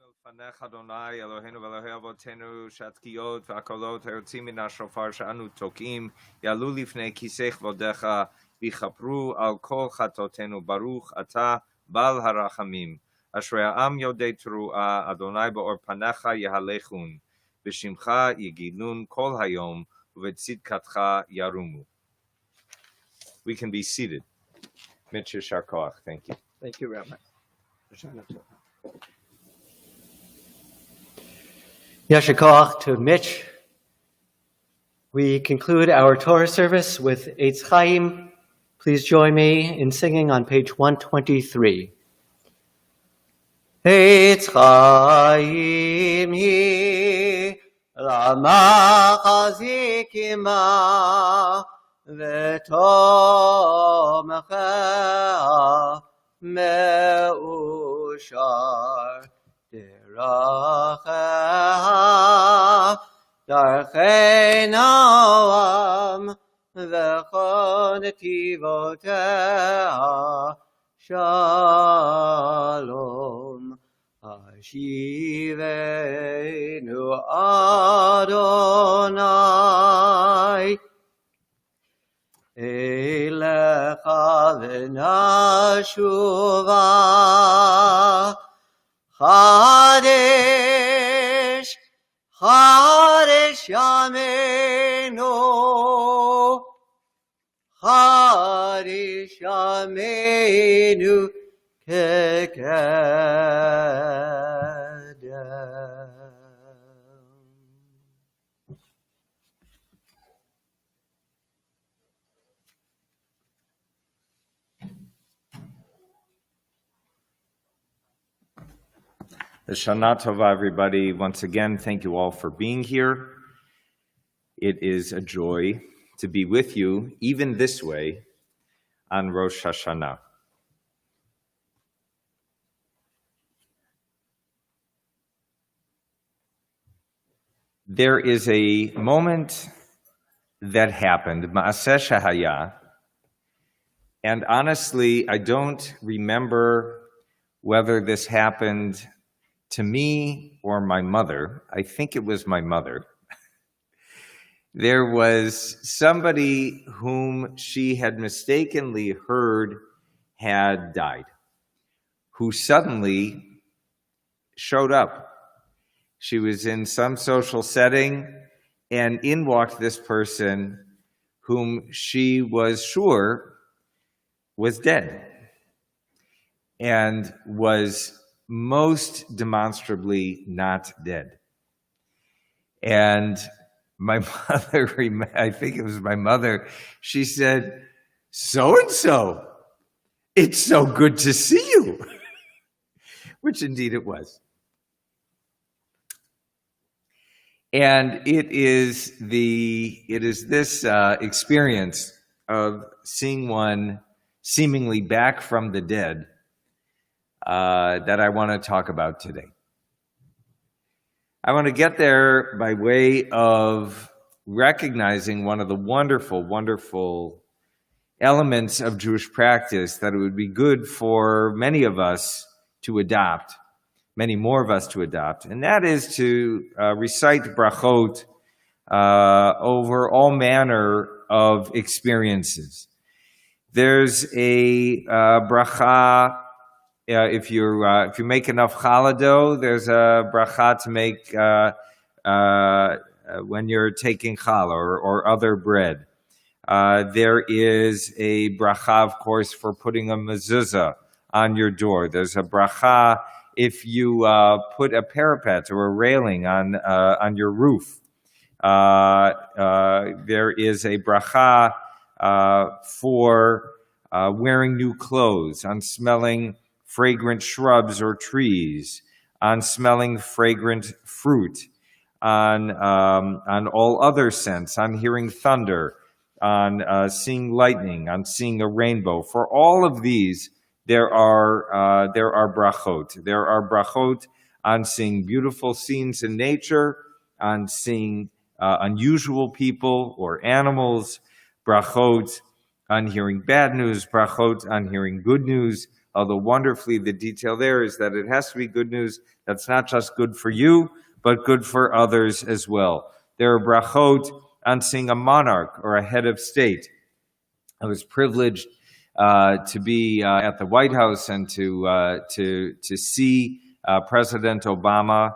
מלפניך אדוני אלוהינו ואלוהי אבותינו שהתקיעות והקולות היוצאים מן השופר שאנו תוקעים יעלו לפני כיסא כבודך ויכפרו על כל חטאותינו. ברוך אתה בעל הרחמים, אשרי העם יודעי תרועה, אדוני באור פניך יהלכון, בשמך יגילון כל היום ובצדקתך ירומו. We can be seated. Mitch יישר כוח. Thank you. Thank you, Rabbi. Rosh Hashanah. Yasher koach to Mitch. We conclude our Torah service with Eitz Chaim. Please join me in singing on page 123. Eitz Chaim hi Rama chazikima v'tomcha me'ushar דרכיה, דרכי נועם, וכל נתיבותיה שלום. השיבנו אדוני, אליך ונשובה, חדש, חדש ימינו, חדש ימינו כקדם. Shana Tova, everybody. Once again, thank you all for being here. It is a joy to be with you, even this way, on Rosh Hashanah. There is a moment that happened, Ma'aseh Shahaya, and honestly, I don't remember whether this happened to me or my mother. I think it was my mother. There was somebody whom she had mistakenly heard had died, who suddenly showed up. She was in some social setting, and in walked this person whom she was sure was dead and was most demonstrably not dead. And my mother, I think it was my mother, she said, "So-and-so, it's so good to see you," which indeed it was. And it is this experience of seeing one seemingly back from the dead that I want to talk about today. I want to get there by way of recognizing one of the wonderful, wonderful elements of Jewish practice that it would be good for many of us to adopt, many more of us to adopt, and that is to recite brachot over all manner of experiences. There's a bracha. If you make enough challah dough, there's a bracha to make when you're taking challah or other bread. There is a bracha, of course, for putting a mezuzah on your door. There's a bracha if you put a parapet or a railing on your roof. There is a bracha for wearing new clothes, on smelling fragrant shrubs or trees, on smelling fragrant fruit, on all other scents, on hearing thunder, on seeing lightning, on seeing a rainbow. For all of these, there are brachot. There are brachot on seeing beautiful scenes in nature, on seeing unusual people or animals, brachot on hearing bad news, brachot on hearing good news, although wonderfully the detail there is that it has to be good news that's not just good for you, but good for others as well. There are brachot on seeing a monarch or a head of state. I was privileged to be at the White House and to see President Obama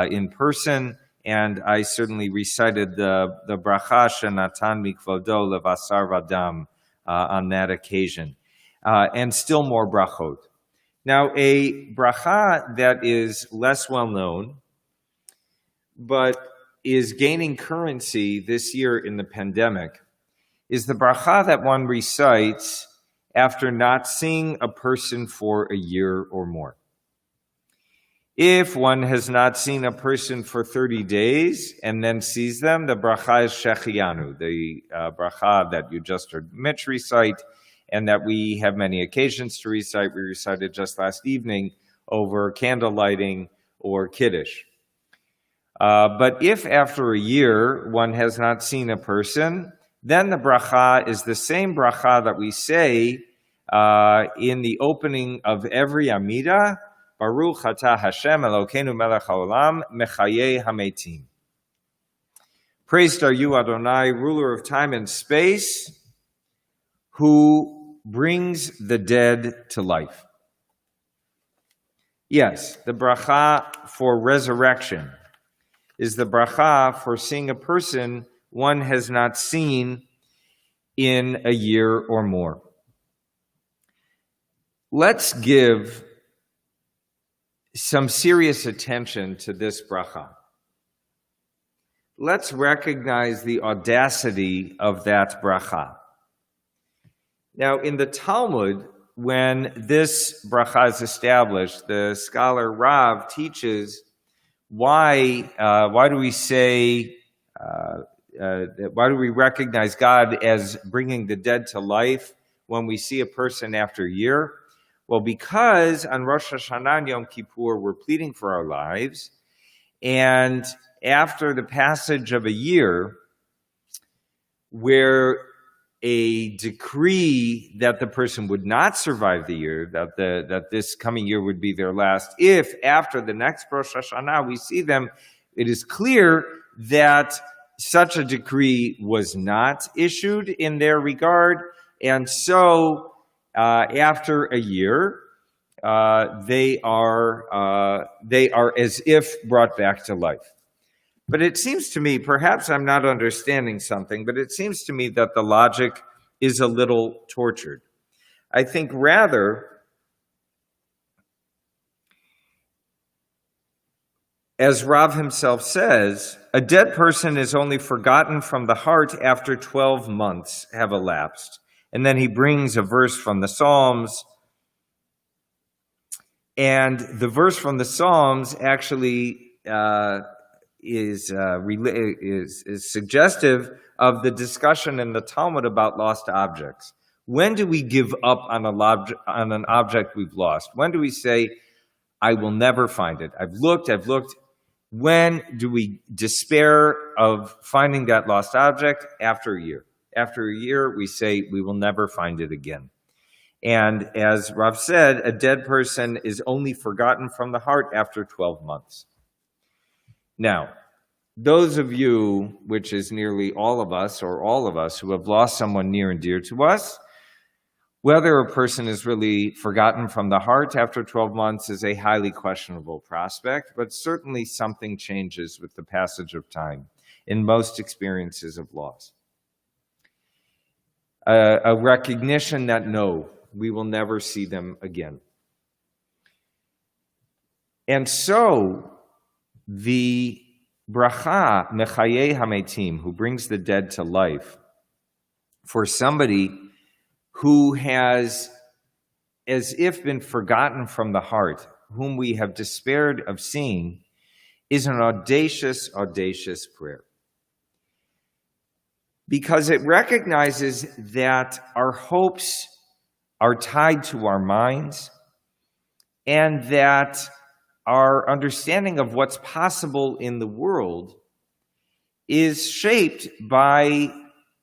in person, and I certainly recited the bracha shenatan mikvodo levasar vadam on that occasion, and still more brachot. Now, a bracha that is less well known, but is gaining currency this year in the pandemic, is the bracha that one recites after not seeing a person for a year or more. If one has not seen a person for 30 days and then sees them, the bracha is shechianu, the bracha that you just heard Mitch recite, and that we have many occasions to recite. We recited just last evening over candle lighting or kiddush. But if after a year one has not seen a person, then the bracha is the same bracha that we say in the opening of every Amidah, Baruch atah Hashem Elokeinu melech haolam mechayei hametim. Praised are you, Adonai, ruler of time and space, who brings the dead to life. Yes, the bracha for resurrection is the bracha for seeing a person one has not seen in a year or more. Let's give some serious attention to this bracha. Let's recognize the audacity of that bracha. Now, in the Talmud, when this bracha is established, the scholar Rav teaches why do we say, why do we recognize God as bringing the dead to life when we see a person after a year? Well, because on Rosh Hashanah and Yom Kippur, we're pleading for our lives, and after the passage of a year, where a decree that the person would not survive the year, that this coming year would be their last, if after the next Rosh Hashanah we see them, it is clear that such a decree was not issued in their regard, and so after a year, they are as if brought back to life. But it seems to me, perhaps I'm not understanding something, but it seems to me that the logic is a little tortured. I think rather, as Rav himself says, a dead person is only forgotten from the heart after 12 months have elapsed. And then he brings a verse from the Psalms. And the verse from the Psalms actually is suggestive of the discussion in the Talmud about lost objects. When do we give up on an object we've lost? When do we say, I will never find it? I've looked. When do we despair of finding that lost object? After a year. After a year, we say we will never find it again. And as Rav said, a dead person is only forgotten from the heart after 12 months. Now, those of you, which is nearly all of us or all of us, who have lost someone near and dear to us, whether a person is really forgotten from the heart after 12 months is a highly questionable prospect, but certainly something changes with the passage of time in most experiences of loss. A recognition that no, we will never see them again. And so the bracha mechayei hametim, who brings the dead to life, for somebody who has as if been forgotten from the heart, whom we have despaired of seeing, is an audacious, audacious prayer. Because it recognizes that our hopes are tied to our minds, and that our understanding of what's possible in the world is shaped by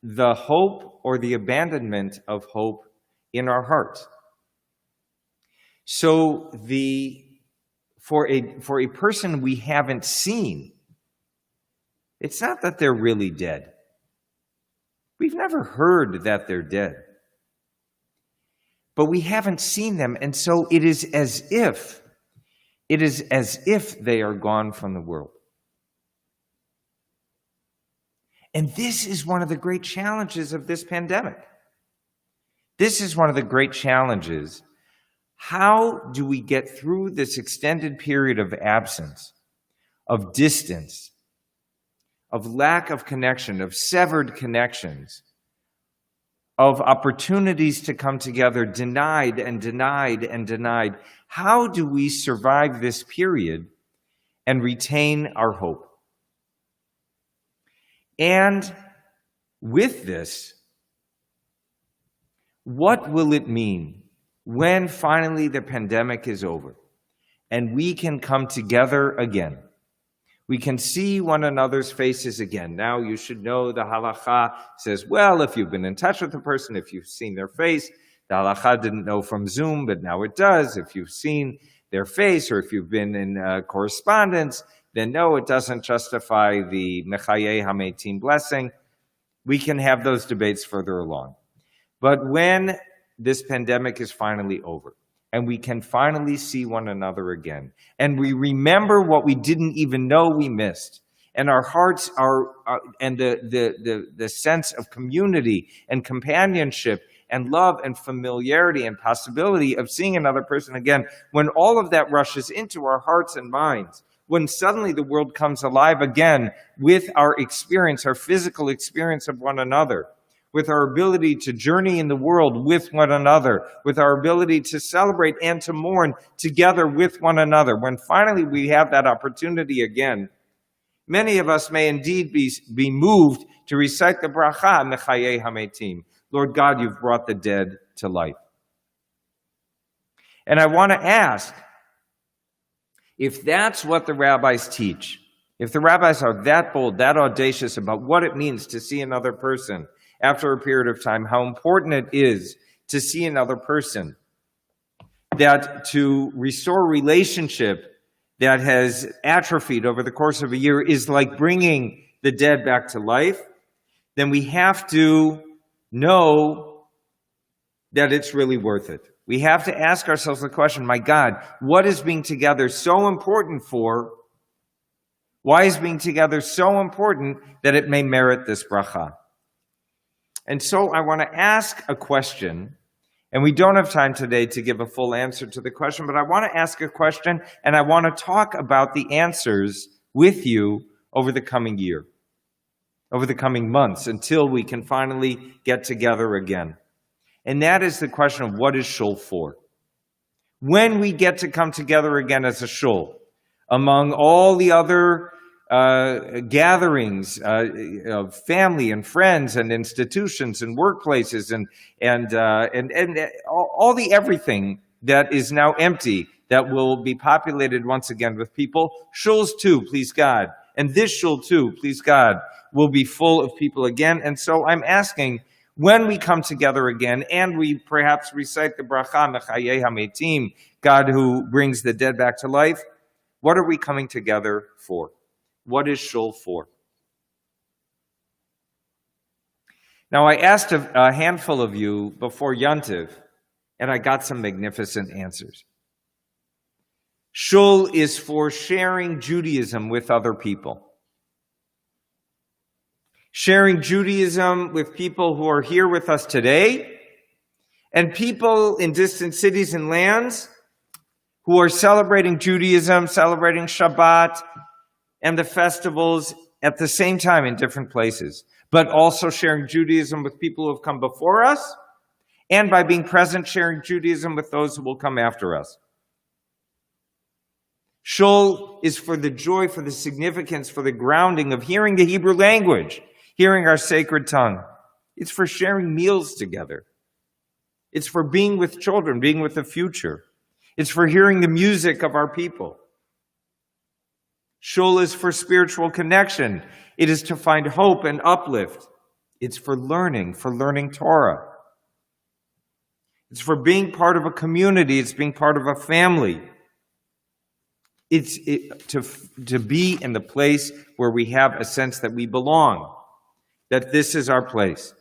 the hope or the abandonment of hope in our hearts. So for a person we haven't seen, it's not that they're really dead. We've never heard that they're dead. But we haven't seen them, and so it is as if they are gone from the world. And this is one of the great challenges of this pandemic. This is one of the great challenges. How do we get through this extended period of absence, of distance, of lack of connection, of severed connections, of opportunities to come together, denied and denied and denied? How do we survive this period and retain our hope? And with this, what will it mean when finally the pandemic is over and we can come together again? We can see one another's faces again. Now, you should know the halacha says, well, if you've been in touch with the person, if you've seen their face, the halacha didn't know from Zoom, but now it does. If you've seen their face or if you've been in correspondence, then no, it doesn't justify the Mechayeh HaMeitim blessing. We can have those debates further along. But when this pandemic is finally over, and we can finally see one another again, and we remember what we didn't even know we missed, and our hearts and the sense of community and companionship and love and familiarity and possibility of seeing another person again, when all of that rushes into our hearts and minds, when suddenly the world comes alive again with our experience, our physical experience of one another, with our ability to journey in the world with one another, with our ability to celebrate and to mourn together with one another, when finally we have that opportunity again, many of us may indeed be moved to recite the bracha, Mechayeh HaMeitim. Lord God, you've brought the dead to life. And I want to ask, if that's what the rabbis teach, if the rabbis are that bold, that audacious about what it means to see another person after a period of time, how important it is to see another person, that to restore relationship that has atrophied over the course of a year is like bringing the dead back to life, then we have to know that it's really worth it. We have to ask ourselves the question, my God, what is being together so important for? Why is being together so important that it may merit this bracha? And so I want to ask a question, and we don't have time today to give a full answer to the question, but I want to ask a question, and I want to talk about the answers with you over the coming year, over the coming months, until we can finally get together again. And that is the question of what is shul for? When we get to come together again as a shul, among all the other gatherings of family and friends and institutions and workplaces and all the everything that is now empty, that will be populated once again with people. Shuls too, please God. And this shul too, please God, will be full of people again. And so I'm asking, when we come together again and we perhaps recite the bracha, Mechayeh HaMeitim, God who brings the dead back to life, what are we coming together for? What is shul for? Now, I asked a handful of you before Yontiv, and I got some magnificent answers. Shul is for sharing Judaism with other people. Sharing Judaism with people who are here with us today, and people in distant cities and lands who are celebrating Judaism, celebrating Shabbat, and the festivals at the same time in different places, but also sharing Judaism with people who have come before us, and by being present, sharing Judaism with those who will come after us. Shul is for the joy, for the significance, for the grounding of hearing the Hebrew language, hearing our sacred tongue. It's for sharing meals together. It's for being with children, being with the future. It's for hearing the music of our people. Shul is for spiritual connection. It is to find hope and uplift. It's for learning Torah. It's for being part of a community. It's being part of a family. It's to be in the place where we have a sense that we belong, that this is our place.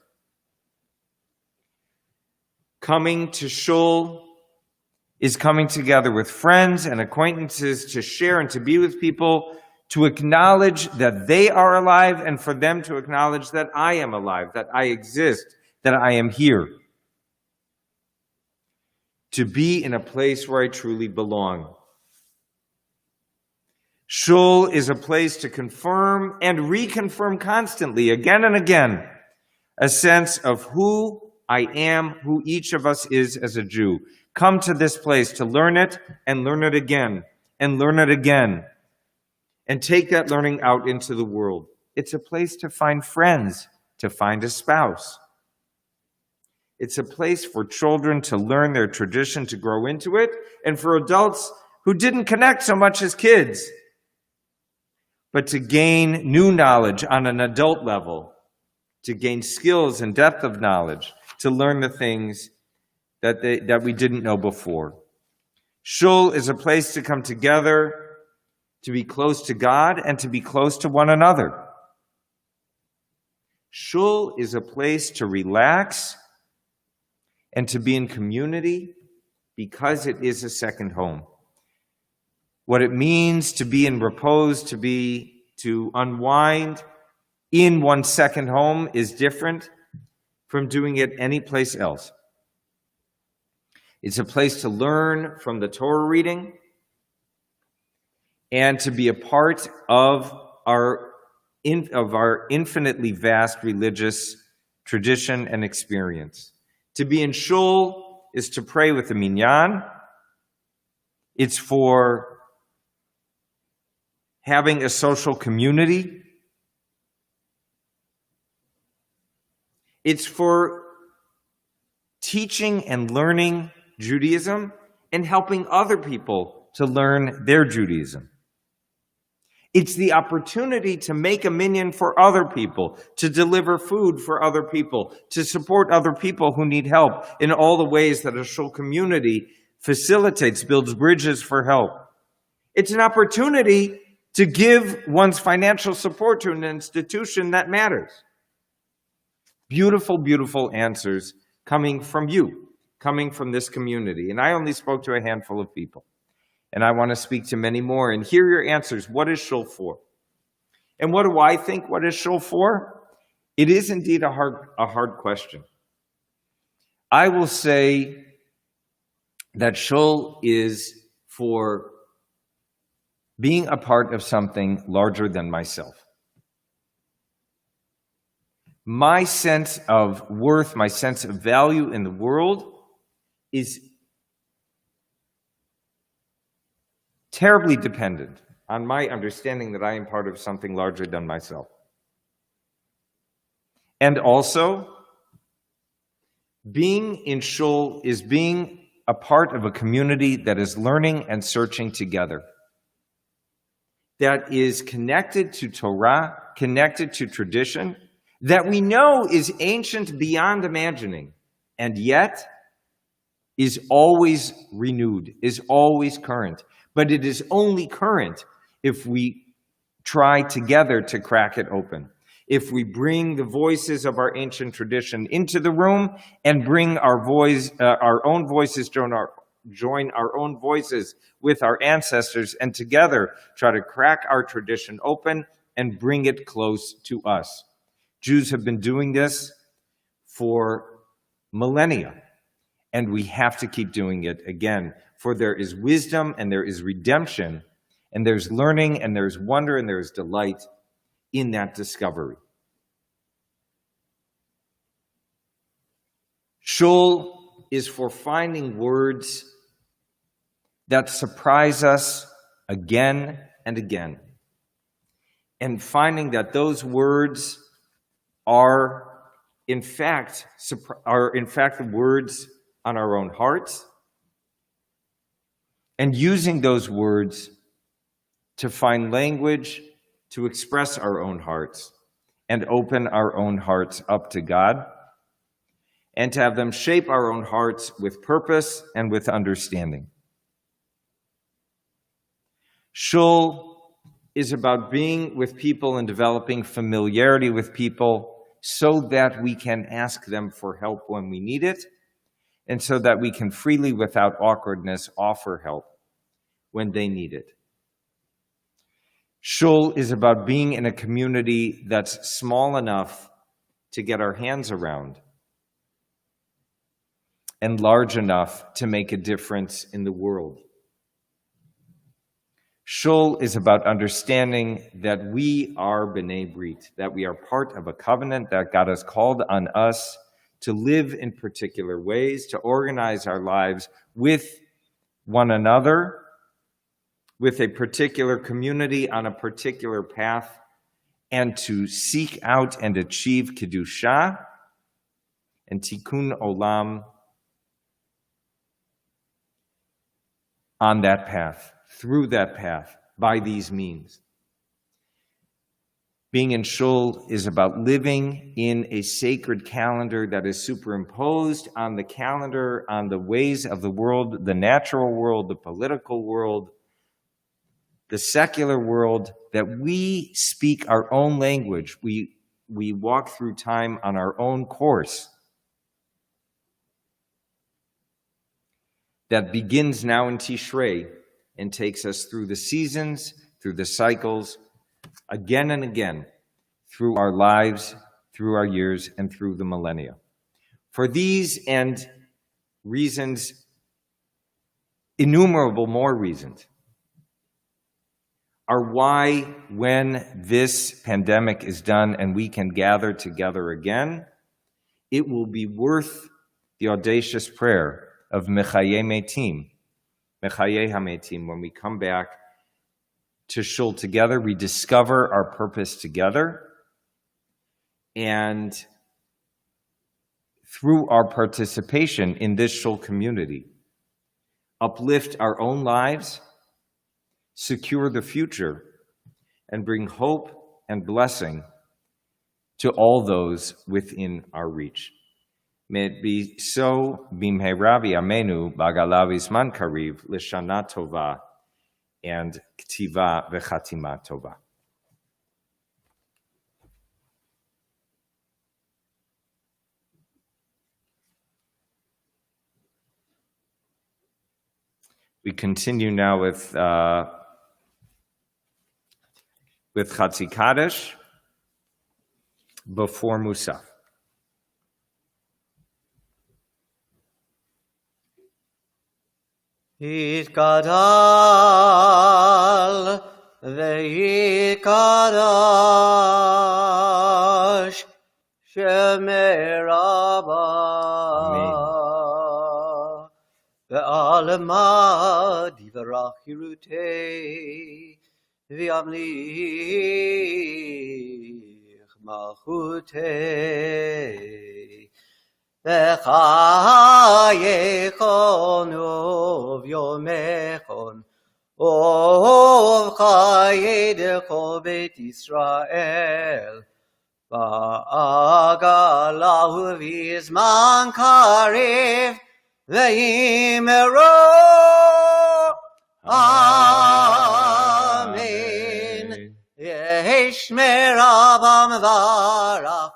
Coming to shul is coming together with friends and acquaintances to share and to be with people, to acknowledge that they are alive, and for them to acknowledge that I am alive, that I exist, that I am here. To be in a place where I truly belong. Shul is a place to confirm and reconfirm constantly, again and again, a sense of who I am, who each of us is as a Jew. Come to this place to learn it and learn it again and learn it again and take that learning out into the world. It's a place to find friends, to find a spouse. It's a place for children to learn their tradition, to grow into it, and for adults who didn't connect so much as kids, but to gain new knowledge on an adult level, to gain skills and depth of knowledge, to learn the things that we didn't know before. Shul is a place to come together, to be close to God and to be close to one another. Shul is a place to relax and to be in community because it is a second home. What it means to be in repose, to unwind in one's second home is different from doing it any place else. It's a place to learn from the Torah reading and to be a part of our infinitely vast religious tradition and experience. To be in shul is to pray with the minyan. It's for having a social community. It's for teaching and learning Judaism and helping other people to learn their Judaism. It's the opportunity to make a minyan for other people, to deliver food for other people, to support other people who need help in all the ways that a shul community facilitates, builds bridges for help. It's an opportunity to give one's financial support to an institution that matters. Beautiful, beautiful answers coming from you, coming from this community. And I only spoke to a handful of people. And I want to speak to many more and hear your answers. What is shul for? And what do I think? What is shul for? It is indeed a hard question. I will say that shul is for being a part of something larger than myself. My sense of worth, my sense of value in the world is terribly dependent on my understanding that I am part of something larger than myself. And also, being in shul is being a part of a community that is learning and searching together, that is connected to Torah, connected to tradition, that we know is ancient beyond imagining, and yet is always renewed, is always current. But it is only current if we try together to crack it open. If we bring the voices of our ancient tradition into the room and bring our own voices, join our own voices with our ancestors, and together try to crack our tradition open and bring it close to us. Jews have been doing this for millennia, and we have to keep doing it again. For there is wisdom and there is redemption and there's learning and there's wonder and there's delight in that discovery. Shul is for finding words that surprise us again and again, and finding that those words are in fact the words on our own hearts, and using those words to find language to express our own hearts and open our own hearts up to God, and to have them shape our own hearts with purpose and with understanding. Shul is about being with people and developing familiarity with people so that we can ask them for help when we need it, and so that we can freely, without awkwardness, offer help when they need it. Shul is about being in a community that's small enough to get our hands around and large enough to make a difference in the world. Shul is about understanding that we are B'nai Brit, that we are part of a covenant, that God has called on us to live in particular ways, to organize our lives with one another, with a particular community on a particular path, and to seek out and achieve Kedusha and Tikkun Olam on that path, through that path, by these means. Being in Shul is about living in a sacred calendar that is superimposed on the calendar, on the ways of the world, the natural world, the political world, the secular world, that we speak our own language. We walk through time on our own course that begins now in Tishrei and takes us through the seasons, through the cycles, again and again, through our lives, through our years, and through the millennia. For these and reasons, innumerable more reasons, are why when this pandemic is done and we can gather together again, it will be worth the audacious prayer of Mechayeh HaMetim. When we come back to Shul together, we discover our purpose together, and through our participation in this Shul community, uplift our own lives, secure the future, and bring hope and blessing to all those within our reach. May it be so, bimheira v'yameinu, b'agala v'zman kariv, l'shana tova, and ktiva v'chatima tova. We continue now with Chatzi Kaddish before Musaf. Yitkadal ve'yikadash Shemei Rabbah ve'alma divarach hirutei v'yamlich malchutei v'chayechon uvyomechon uvchayedecho Beit Yisrael v'agalahu v'zman karev v'yimeru Amen. Yeshmer Abba Mevarach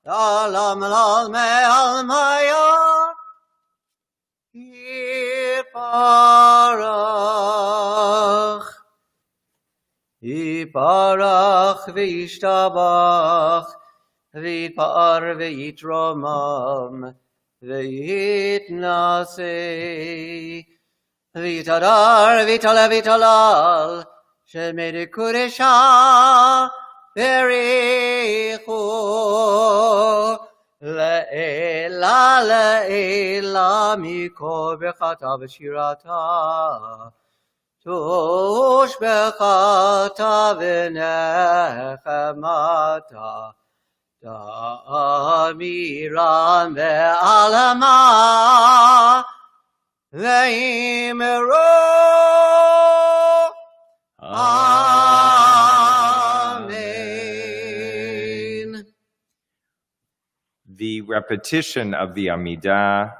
Alam Lal Me'al Maya Yiparach V'yishtabach V'yitpa'ar V'yitromam V'yitnasei V'yitadar V'yitala V'yitalal Shemei Kudesha Verichu Le'ela Mikor Bechata V'shirata Tush Bechata V'nechemata Da'amiran Ve'alama Ve'yimeru Amen. The repetition of the Amidah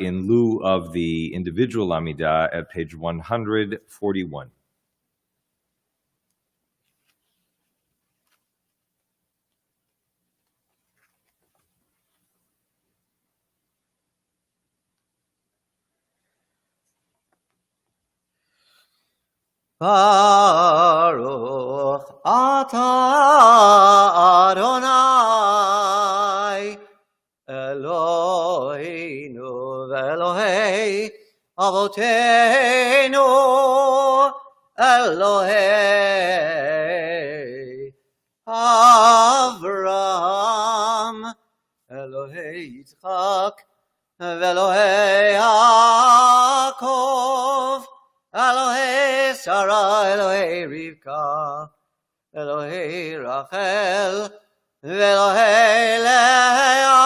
in lieu of the individual Amidah at page 141. Baruch atah Adonai Eloheinu v'Elohei Avoteinu Elohei Avraham Elohei Yitzchak v'Elohei Yaakov Elohei Sarah, Elohei Rivka, Elohei Rachel, Elohei Leah,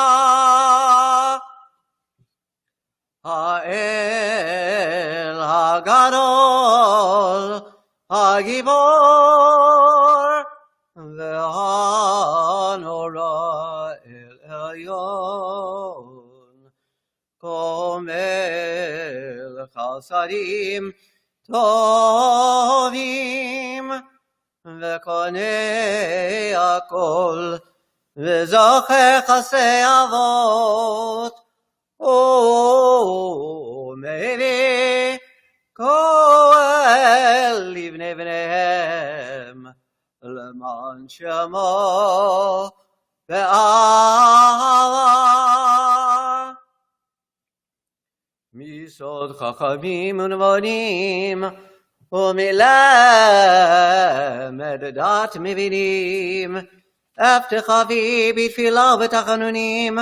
Ha'el Hagadol, Hagibor, Ve'hanora El Elyon, Komel Chasadim, Tovim v'konei hakol v'zocheh chasei avot u'mevi koel livnei bneihem leman shemo ve'ahava misod chachamim u'nevonim ומלמד דת מבינים, הבטחבי בתפילה ובתחנונים,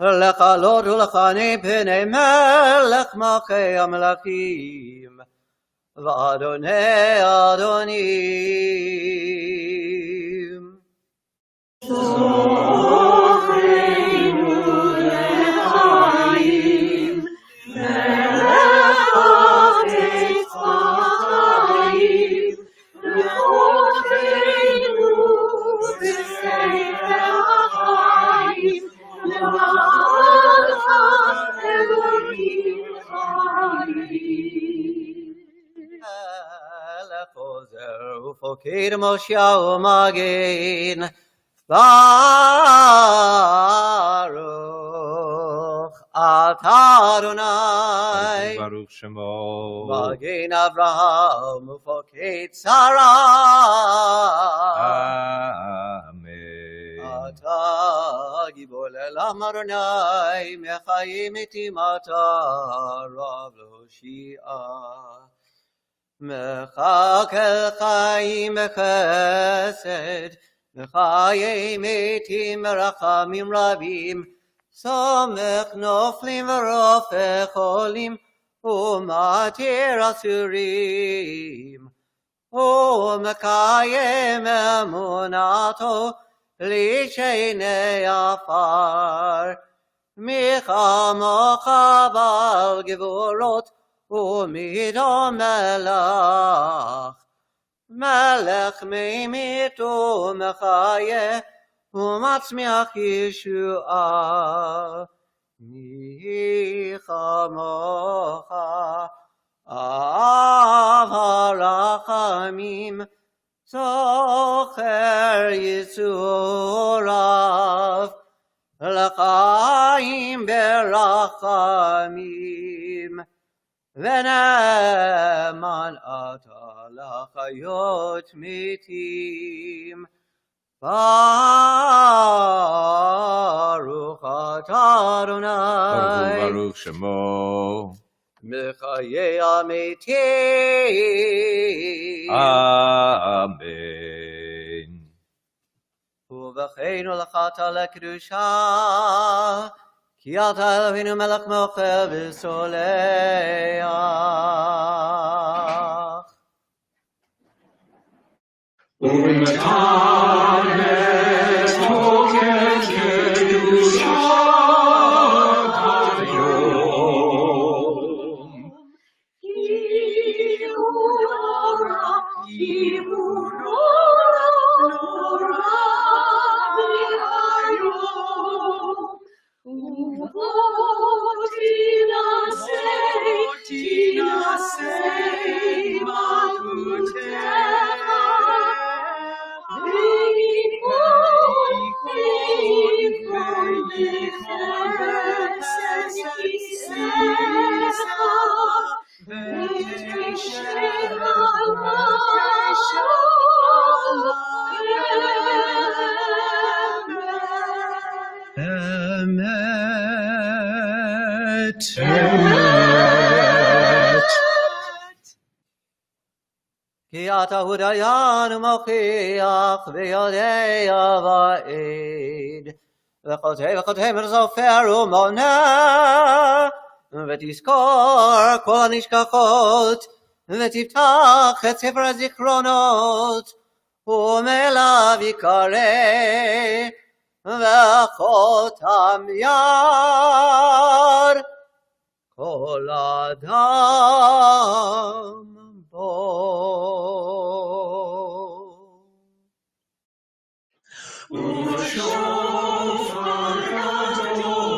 לחלות ולחני פני מלך מלכי המלכים, ואדוני אדונים. זוכרנו לחיים, ופוקד משה ומגן ברוך אתה אדוני Baruch Shemo. מגן אברהם ופוקד שרה Amen. אתה גיבור לעולם אדוני מחיים איתי מטה רב להושיעה מחכה חיים בחסד, מחיים מתים ברחמים רבים, סומך נופלים ורופא חולים, ומתיר אסורים, ומקיים אמונתו לשני עפר, מי כמוך בעל גבורות, ומידו מלך, מלך ממית ומחיה, ומצמיח ישועה. מי כמוך, אב הרחמים, זוכר ייסוריו, לחיים ברחמים. ונאמן אתה לחיות מתים. ברוך אתה אדוני Baruch Shemo. מחיי המתים. Amen. ובכינו לך אתה לקדושה כי אתה אלוהינו מלך מלכי וסולח. ומתענס תוקף קדושה היום. גיבורה נורא היום. כי אתה הוא דיין ומוכיח ויודע ועד וחותם וסופר ומונה ותזכור כל הנשכחות ותפתח את ספר הזיכרונות ומאליו יקרא וחותם יד כל אדם ושופר גדול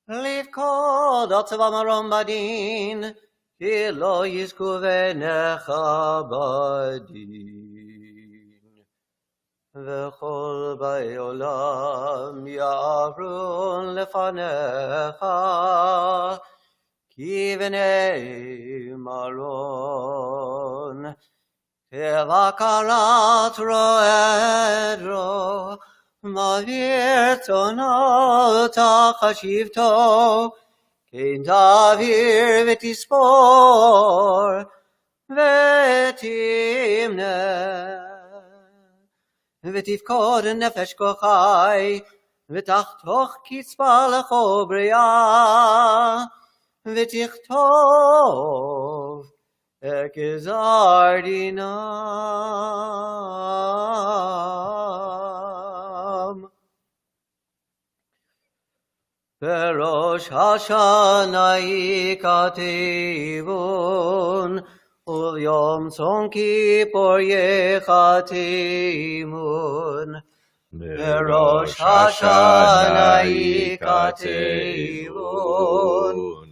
לפקוד עצבם מרום בדין, כי לא יזכו בניך בדין. וכל באי עולם יעברון לפניך, כי בני מרון, תבקרת רועדרו, מעביר צונו תחשיבתו, כן תעביר ותספור ותמנה. ותפקוד נפש כוחי, ותחתוך קצבה לכל בריאה, ותכתוב גזר דינם. בראש השנה ייכתבון, וביום צום כיפור ייחתמון. בראש השנה ייכתבון,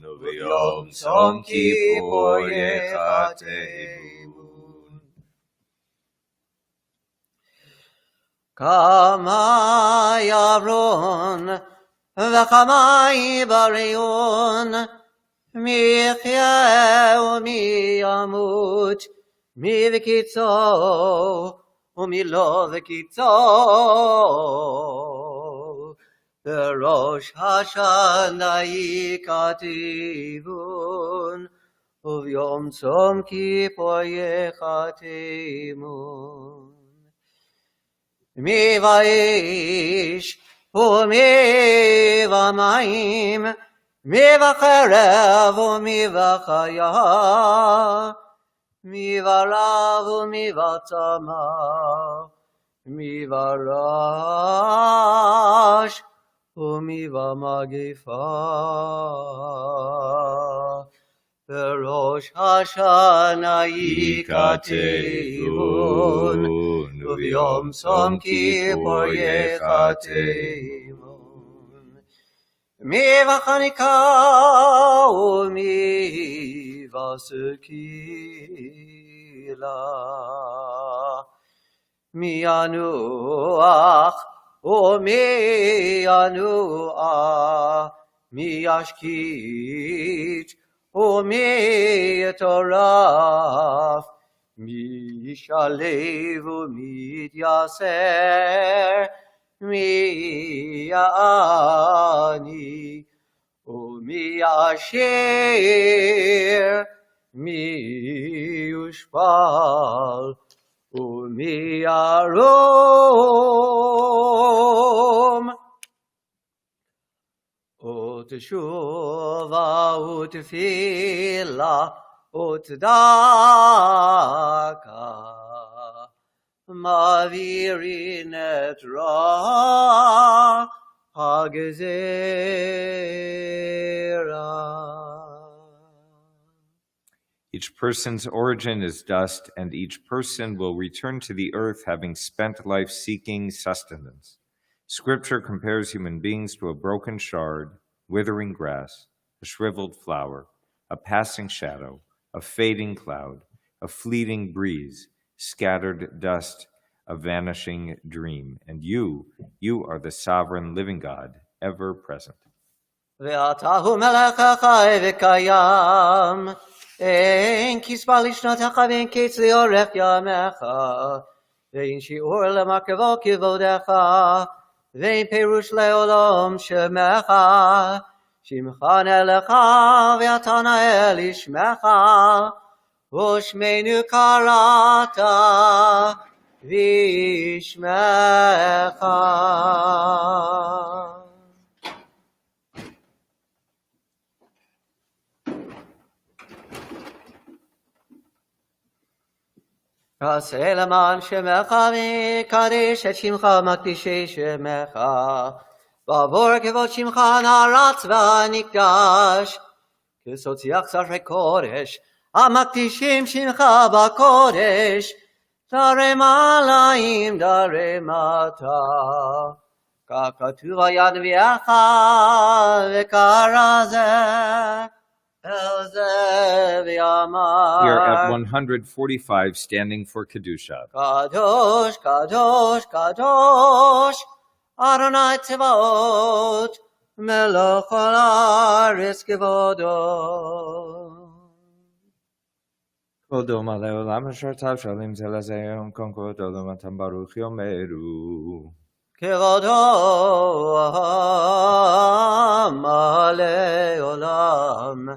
וביום צום כיפור ייחתמון. כמה יברון וכמה יבריון, מי יחיה ומי ימות, מי וקיצו ומי לא וקיצו. בראש השנה ייכתבון, וביום צום כיפור ייחתמון. מי ואיש ומי ומים, מי וחרב ומי וחיה, מי ורב ומי וצמא, מי ורש ומי ומגפה. בראש השנה ייכתבון, וביום צום כיפור ייחתמון. מי וחניקה ומי וסקילה, מי ינוח ומי ינוע, מי ישקיט ומי יטורף, מי ישלב ומי יתייסר, מי יעני ומי יעשיר, מי יושפל ומירום ותשובה ותפילה וצדקה מעבירין את רע הגזירה. Each person's origin is dust, and each person will return to the earth having spent life seeking sustenance. Scripture compares human beings to a broken shard, withering grass, a shriveled flower, a passing shadow, a fading cloud, a fleeting breeze, scattered dust, a vanishing dream. And you are the sovereign living God, ever present. ואתה הוא מלך החי וקיים, אין כספה לשנותיך ואין קץ לאורך ימיך, ואין שיעור למרכבו כבודך, ואין פירוש לעולם שמך, שמך נלך ואתה נאה לשמך, ושמנו קראת בשמך. עשה למען שמך וקדש את שמך מקדישי שמך, בעבור כבוד שמך נערץ ונקדש, כסוציח שרי קודש המקדישים שמך בקודש, דרי מעליים דרי מטה, כך כתוב על יד נביאך וקרא זה אל זה ויאמר. We are at 145, standing for Kedusha. קדוש, קדוש, קדוש, אדוני צבאות, מלך כל הארץ כבודו. כבודו מלא עולם אשר טוב שואלים זה לזה יום כל כבודו למתם ברוך יאמרו. כבודו מלא עולם,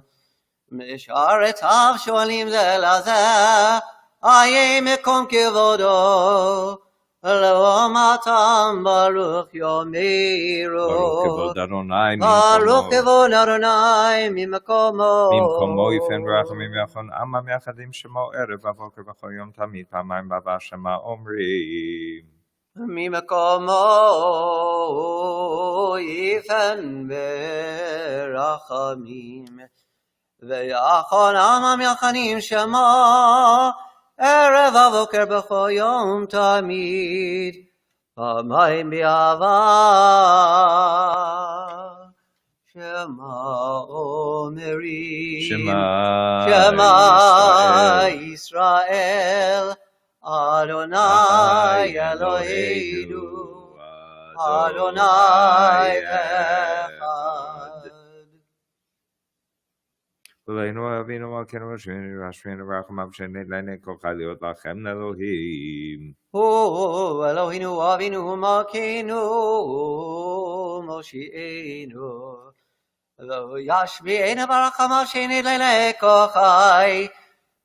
משרתיו שואלים זה לזה, איה מקום כבודו, לעומתם ברוך יאמרו. ברוך כבוד אדוני ברוך כבוד אדוני ממקומו. ממקומו יפן רחמים ויחון עמם יחדים שמו ערב ובוקר בכל יום תמיד פעמיים בבא שמה אומרים. ממקומו יפן ברחמים ויחון עמם יחנים שמו ערב ובוקר בכל יום תמיד פעמיים באהבה שמה אומרים. שמע ישראל אדוני אלוהינו אדוני אחד. ולנו אבינו מלכנו ושמינו ורחמיו שנדלני כל חיות לכם אלוהים. הוא אלוהינו אבינו מלכנו מושיענו לא ישביענו ברחמיו שנדלני כל חי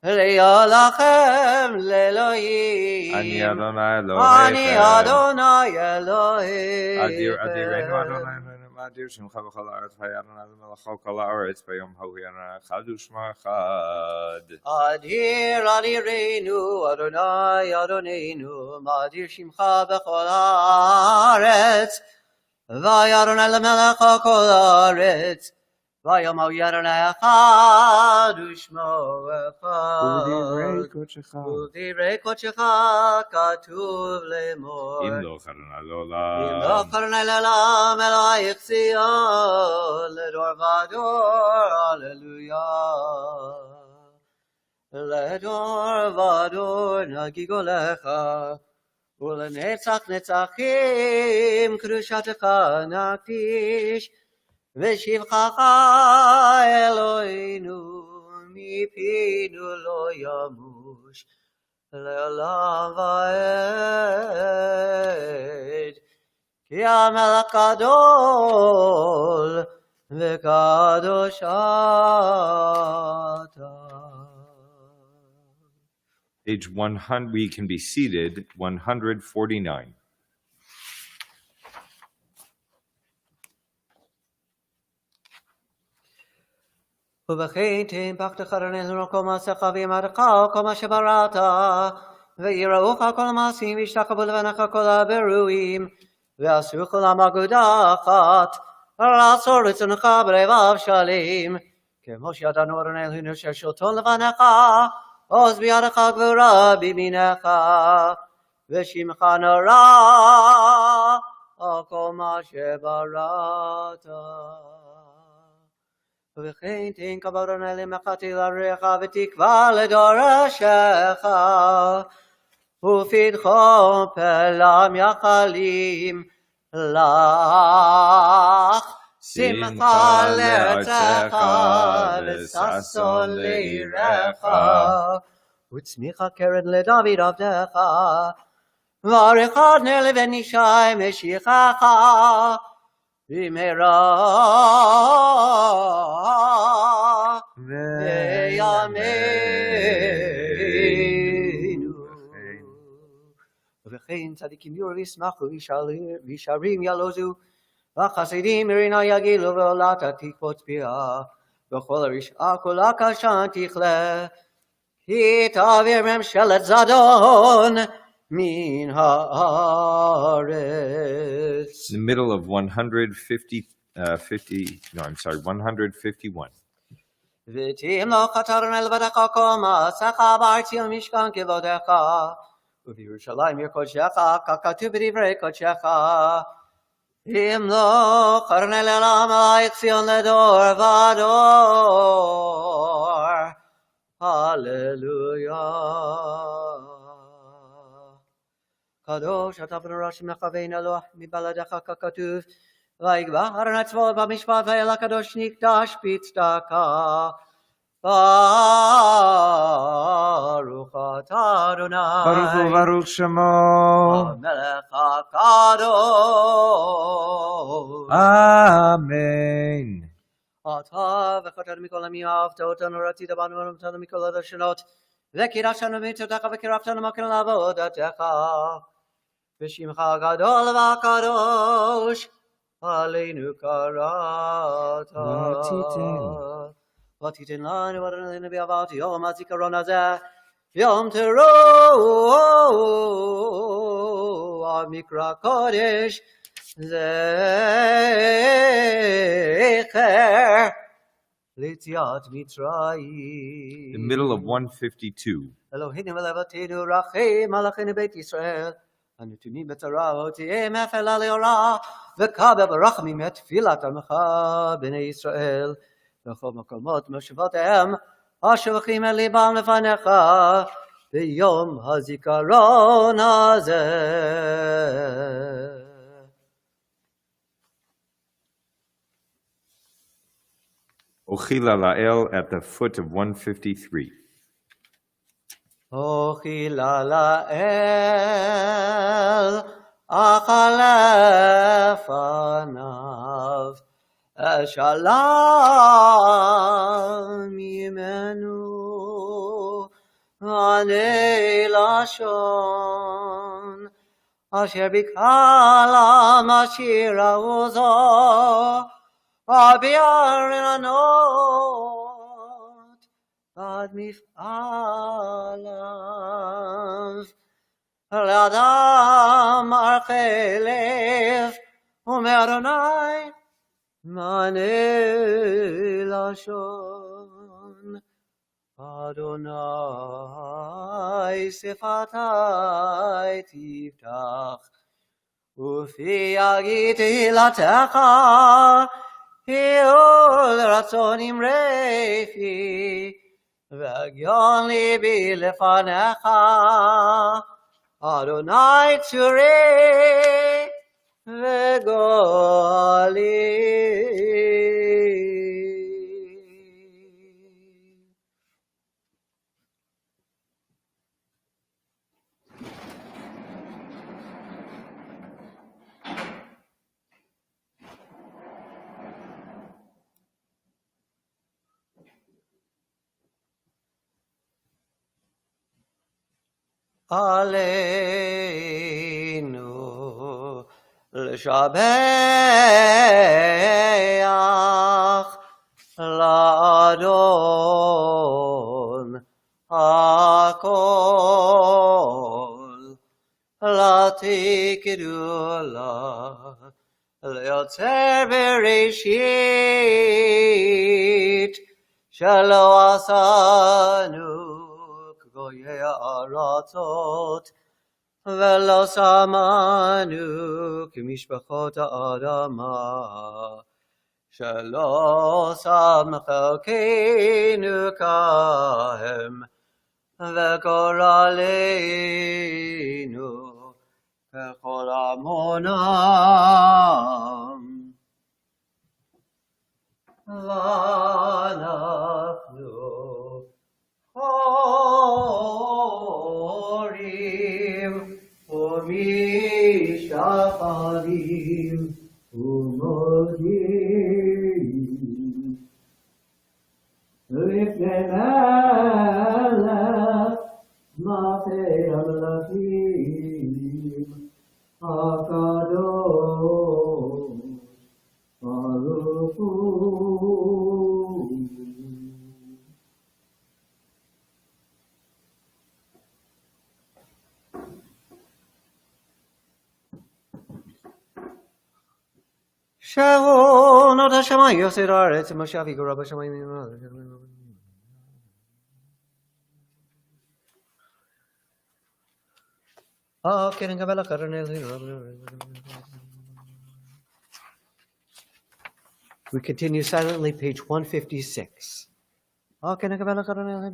להיות לכם לאלוהים. אני אדוני אלוהיכם. אני אדוני אלוהיכם. אדירנו אדוני אדיר שמך בכל הארץ והיה אדוני למלכו כל הארץ ביום ההוא יהיה אחד ושמו אחד. אדיר אדירנו אדוני אדוננו מאדיר שמך בכל הארץ והיה אדוני למלכו כל הארץ ויום ההוא יהיה אדוני אחד ושמו אחד. ולדברי קודשך כתוב לאמור. ימלוך אדוני לעולם. ימלוך אדוני לעולם אלוהיך ציון לדור ודור הללויה. לדור ודור נגיגו לך ולנצח נצחים קדושתך נקדיש ושבחך אלוהינו מפינו לא ימוש לעולם ועד. כי המלך גדול וקדוש אתה. Page 100, we can be seated, 149. ובכן תנפח תחרננו כל מעשיך ויאמרך כל מה שבראת ויראוך כל המעשים וישתחוו לבניך כל הבירואים ועשו כולם אגודה אחת לעשות רצונך בלבב שלם כמו שידענו אדוני אלוהינו ששלטון לבניך עוז בידך גבורה בימינך ושמך נורא על כל מה שבראת וכן תן כבוד אדוני למחתי לרעך ותקווה לדורשך ופתחו פלם יחלים לך שמחה לארצך וששון לעירך וצמיחה קרן לדוד עבדך ועריך אדני לבן ישי משיחך במהרה וימינו וכן צדיקים יורו וישמחו וישרים ילוזו וחסידים מרינה יגילו ועולתה תקפוץ פיה וכל הרשעה כולה קשה תכלה כי תעביר ממשלת זדון מן הארץ. It's in the middle of 151. ותמלוך אתה אדוני לבדך כל מעשיך בארץ אל משכן כבודך ובירושלים עיר קודשך ככתוב בדברי קודשך תמלוך אדוני לעולם מלך ציון לדור ודור הללויה קדוש אתה ונורא שמך ואין אלוה מבלעדיך ככתוב ויגבר אדוני צבאות במשפט ואל הקדוש נקדש בצדקה ברוך אתה אדוני ברוך הוא ברוך שמו המלך הקדוש אמן. אתה וחטאנו מכל עמים אהבת אותנו רצית בנו ונתנו מכל הדרשנות וקידשנו במצוותיך וקירבתנו מכן לעבודתך ושמך הגדול והקדוש עלינו קראת ותיתן לנו אדוני בעברת יום הזיכרון הזה יום תרועה מקרא קודש זכר ליציאת מצרים. The middle of 152. אלוהינו ולבתינו רחם עליכם בית ישראל הנתונים בצרה הוציאם אפלה ליורה וקבל ברחמים את תפילת עמך בני ישראל וכל מקומות מושבותיהם השופכים אל ליבם לפניך ביום הזיכרון הזה. Ochila Lael at the foot of 153. אוכילה לאל אכלה לפניו אשלם ימנו עני לשון אשר בקהלם אשיר עוזו אביע רננות עד מפעליו לאדם ערכי לב ומאדוני מענה לשון אדוני שפתי תפתח ופי יגיד תהילתך היו לרצון אמרי פי והגיון ליבי לפניך אדוני צורי וגואלי. עלינו לשבח לאדון הכל, לתת גדולה ליוצר בראשית, שלא עשנו כגויי הארצות, ולא שמנו כמשפחות האדמה, שלא שם חלקנו כהם, וגורלנו ככל עמונם. ואנחנו חורים ומשתחווים ומודים לפני מלך מלכי המלכים הקדוש ברוך הוא. שעונות השמיים יוסד הארץ, מושב יגורה בשמיים. כן, נקבל הקרנל. We continue silently, page 156. כן, נקבל הקרנל.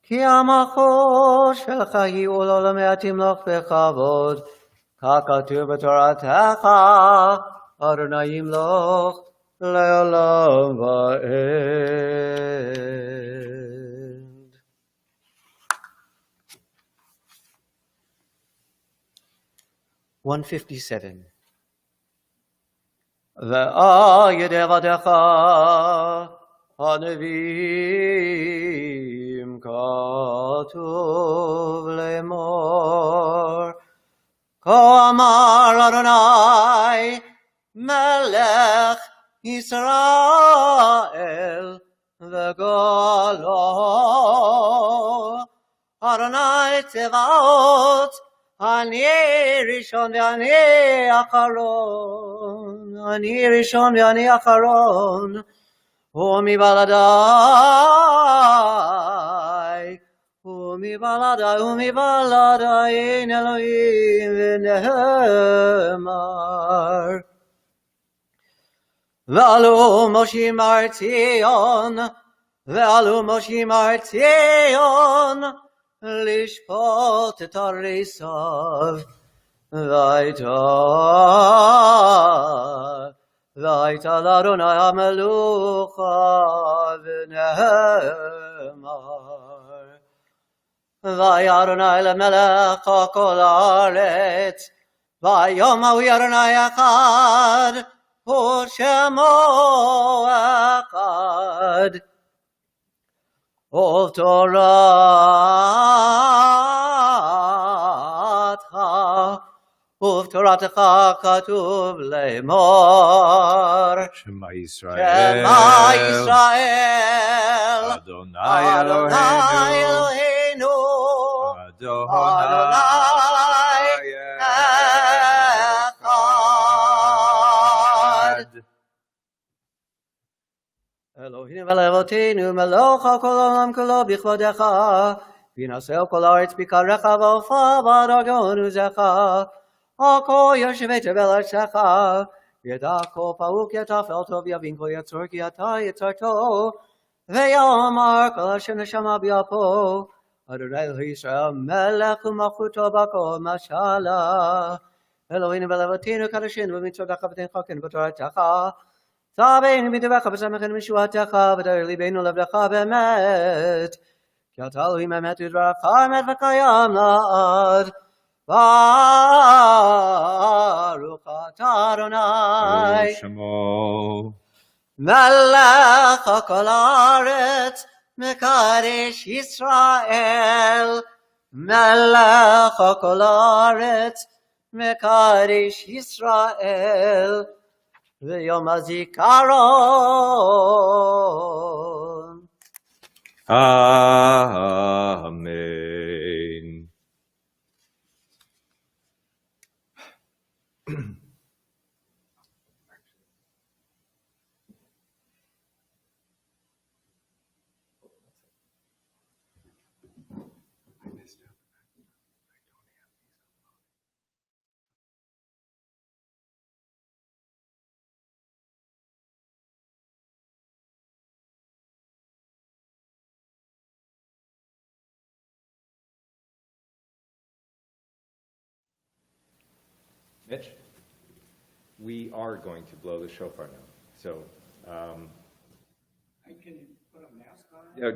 כי המחול שלך יהיו לעולמי תמלוך בכבוד, ככתוב בתורתך, אדוני ימלוך לעולם ועד. ועל ידי עבדיך הנביאים כתוב לאמור, כה אמר אדוני מלך ישראל וגואלו, אדוני צבאות, אני ראשון ואני אחרון, אני ראשון ואני אחרון, ומבלעדי, ומבלעדי, ומבלעדי אין אלוהים, ונאמר. ועלו משה ציון, ועלו משה ציון, לשפוט את עריסיו, והייתה לאדוני המלוכה, ונאמר. והיה אדוני למלך כל הארץ, ויאמר אדוני אחד, ושמו אחד. ובתורתך כתוב לאמור, שמע ישראל, שמע ישראל, אדוני אלוהינו, אדוני אחד. אלוהינו ולאבותינו, מלוך כל העולם כולו בכבודך, וינשאו כל הארץ בקרך ועפרה בדרגון עוזך, הכל יושבי תבל ארצך, ידע כל פעוק יתפעל טוב יבין כל יצור כי אתה יצרתו, ויאמר כל אשר נשמה באפו, אדוני אלוהי ישראל מלך ומלכותו בכל משלה, אלוהינו בלבותינו קדשנו במצוותיך ותנחקנו בתורתך. צווינו בטובך ושמחנו משועתך ותאר ליבנו לעבדך באמת. כי אתה אלוהים אמת ודברך אמת וקיים לעד. ברוך אתה אדוני Shemo. מלך כל הארץ מקדש ישראל. מלך כל הארץ מקדש ישראל. ויום הזיכרון. Amen. Mitch, we are going to blow the shofar now. So, I can put a mask on. yeah,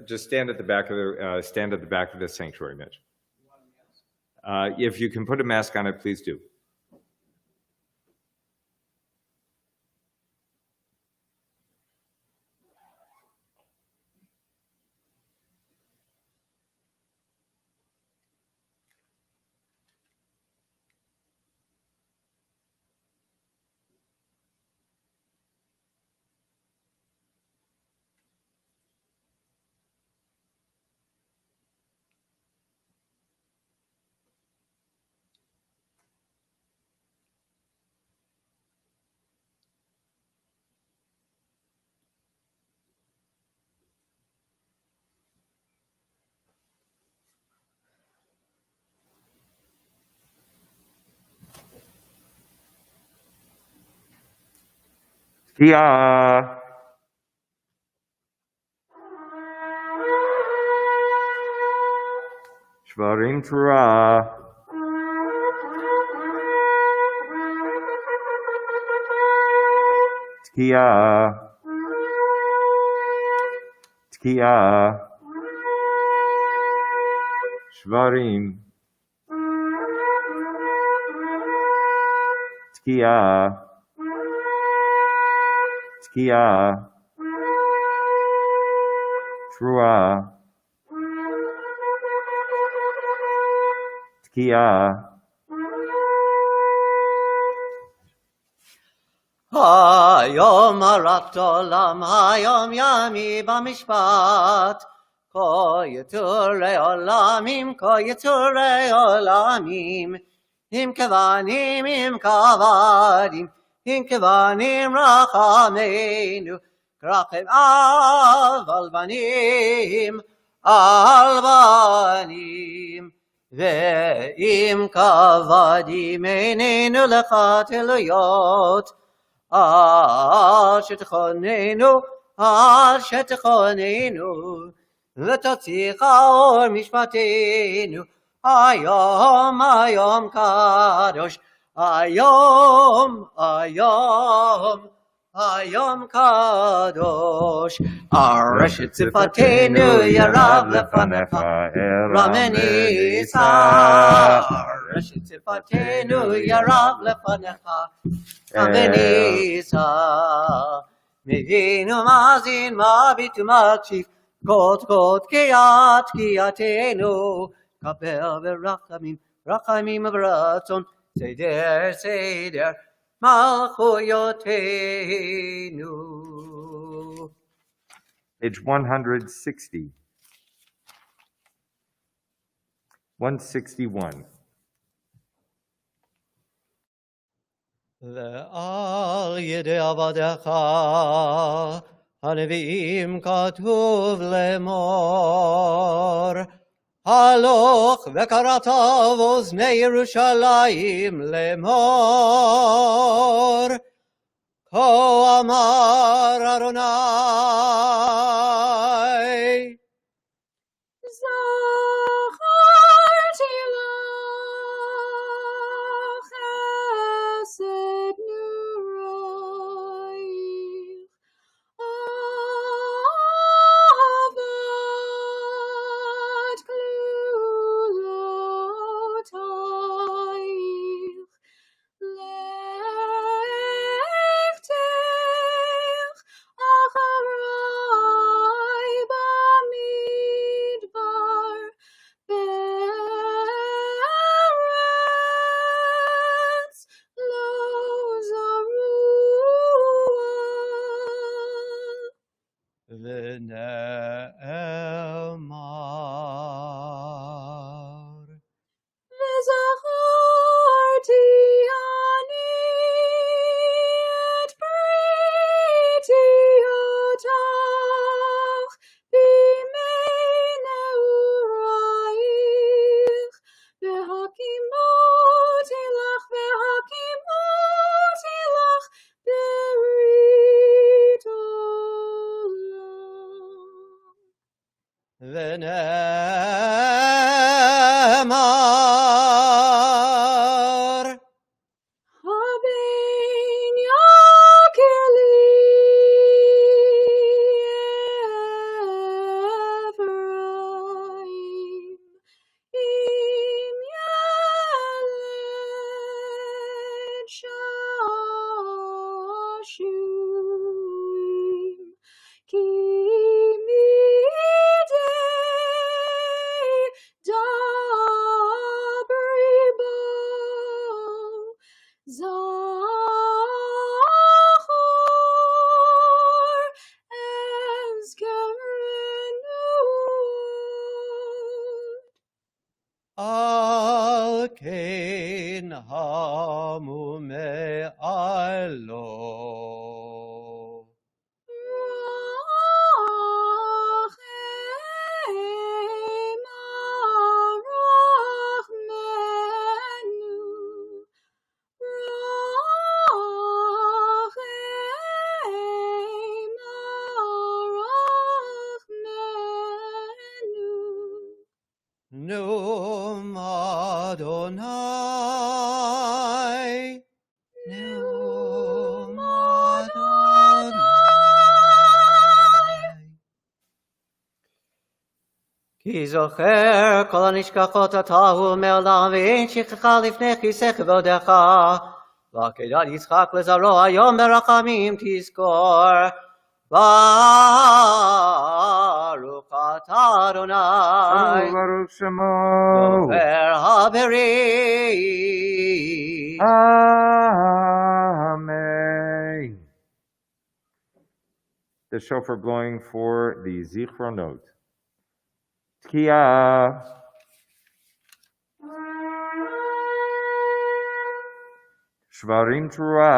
just stand at the back of the sanctuary, Mitch. If you can put a mask on it, please do. Tia. Shvarim Torah. Tkia. Tkia. Shvarim. Tkia. Tkia. Trua. Tkia. היום הרת עולם, היום ימי במשפט. כה יצורי עולמים, כה יצורי עולמים. עם כבנים, עם כבדים, עם כבנים רחמנו. כרחם על בנים, על בנים. ועם כבדים עינינו לך תלויות. עד שתכוננו, ותוציא אור משפטנו. היום, היום קדוש, היום, היום, היום קדוש. ארשת שפתנו ירב לפניך, רמני יישא. ארשת שפתנו ירב לפניך, רמני יישא. מבין ומאזין, מביט ומקשיב, קוד תקיעתנו. קבל ברחמים, רחמים וברצון, סדר סדר מלכויותינו. Page 160. 161. ועל ידי עבדיך הנביאים כתוב לאמור, הלוך וקראת באוזני ירושלים לאמור, כה אמר אדוני, זכרתי לך ונאמר. וזכרתי אני את בריתי אותך בימי נעורייך, והקימותי לך ברית עולם. ונאמר. Haben yakir li Ephraim, im yaled shashuim, ki midei dabri bo Zachor ezkerenut. Al kein hamume alo. Rachem arachmenu, Rachem arachmenu. Num Adonai. Num Adonai. כי זוכר כל הנשכחות התהו מעולם, ואין שכחה לפני כיסא כבודך. ועקדת יצחק לזרוע היום ברחמים תזכור. ברוך אתה אדוני, Baruch Shemo. דובר הברית. Amen. The shofar blowing for the Zichronot. Tkiya. Shvarim Trua.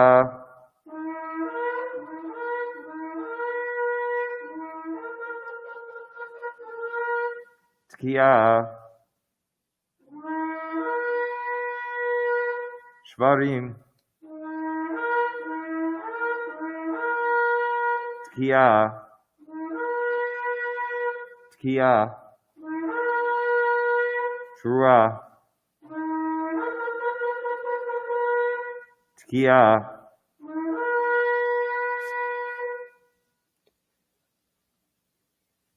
Tkiya. Shvarim. Tkiya. Tkiya. Trua. Tkiya.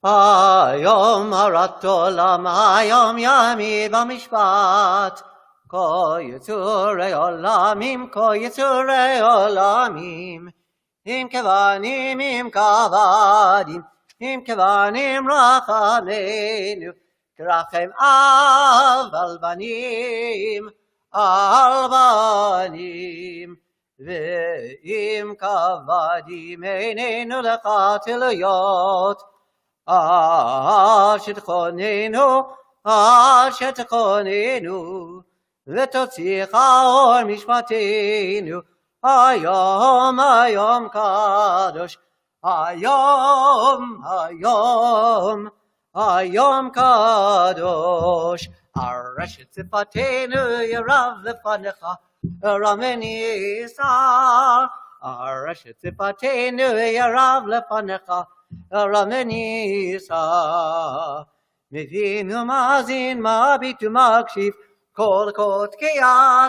היום הרת עולם, היום ימיד במשפט. כה יצורי עולמים, כה יצורי עולמים. אם כבנים, אם כבדים, אם כבנים רחמנו. כרחם אב על בנים, על בנים. ואם כבדים איננו לך תלויות, שתכוננו, ותוציאך אור משפטנו, היום, היום קדוש, היום, היום, היום קדוש, הרשת שפתנו ירב לפניך, רמני יישא, הרשת שפתנו ירב לפניך, רמני יישא. מבין ומאזין, מביט ומקשיב, כל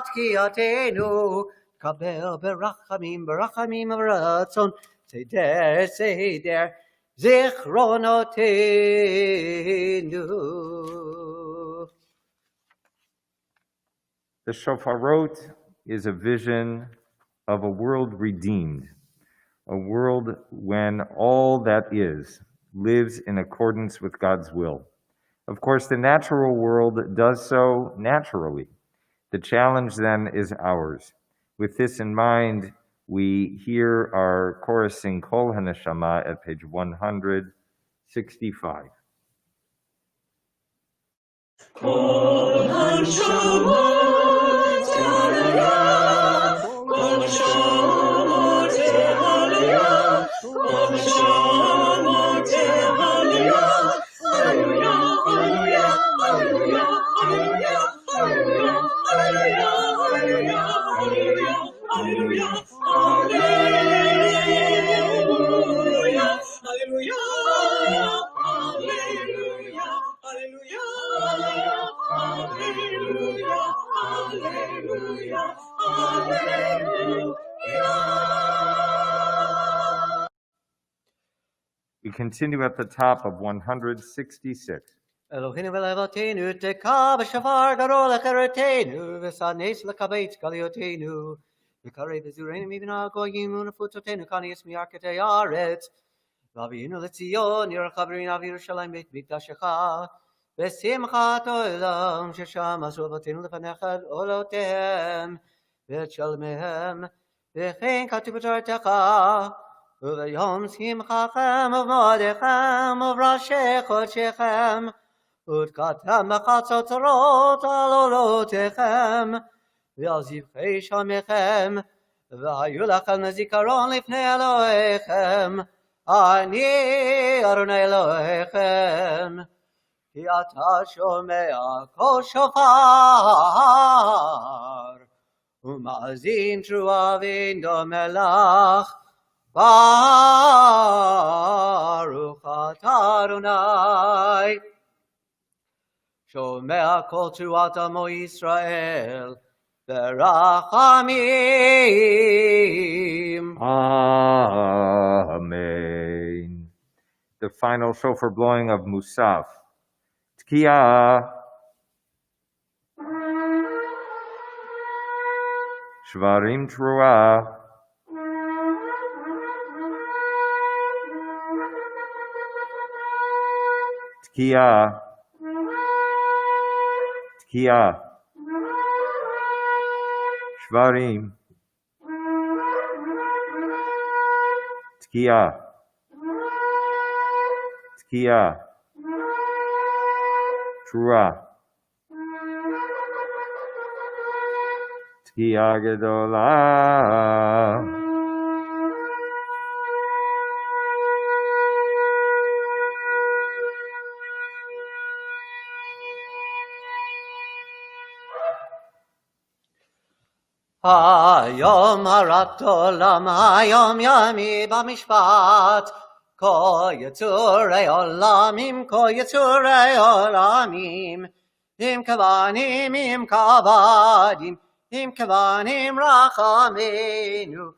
תקיעתנו, קבל ברחמים, ברחמים וברצון, סדר, סדר, זיכרונותינו. The shofarot is a vision of a world redeemed, a world when all that is lives in accordance with God's will. Of course, the natural world does so naturally. The challenge then is ours. With this in mind, We hear our chorus sing Kol HaNeshama at page 165. Kol Hanshama Tehalaya, Kol Hanshama Tehalaya, Kol Hanshama Tehalaya, Hallelujah, Hallelujah, Hallelujah, Hallelujah, Hallelujah, Hallelujah, Hallelujah, Hallelujah, Hallelujah, Hallelujah, Hallelujah, Hallelujah, Hallelujah, Hallelujah, Hallelujah. We continue at the top of 166. Eloheinu v'levoteinu teka b'shafar gadol lecheretenu v'sanes lekabeit galiotenu v'karei v'zureinu mivina goyim u'nefutotenu kanias mi'arketei haaretz v'aviinu l'tzion yirchaverin av Yerushalayim beit mikdashecha v'simchat olam shesham asu avotenu lefanecha olotehem v'et shalmehem v'chein katuv b'toratecha v'yom simchachem uv'modechem uv'rashei chodshechem Utkatem mechatzot al olotechem, ve'azivchei shamechem, ve'hayu lachem nezikaron lifnei Elohechem, ani Adonai Elohechem, ki ata shomea kol shofar, u'ma'azin trua v'ndo melach, Baruch atah Adonai. Shomea kol truat amo Yisrael, berachamim. Amen. The final shofar blowing of Musaf. Tkiya. Shvarim Trua. Tkiya. Tkiya. Shvarim. Tkiya. Tkiya. Trua. Tkiya Gedola. Hayom harat olam, hayom yami b'mishpat, ko yitzurei olamim, ko yitzurei olamim, im kavanim, im kavadim, im kavanim rachamenu,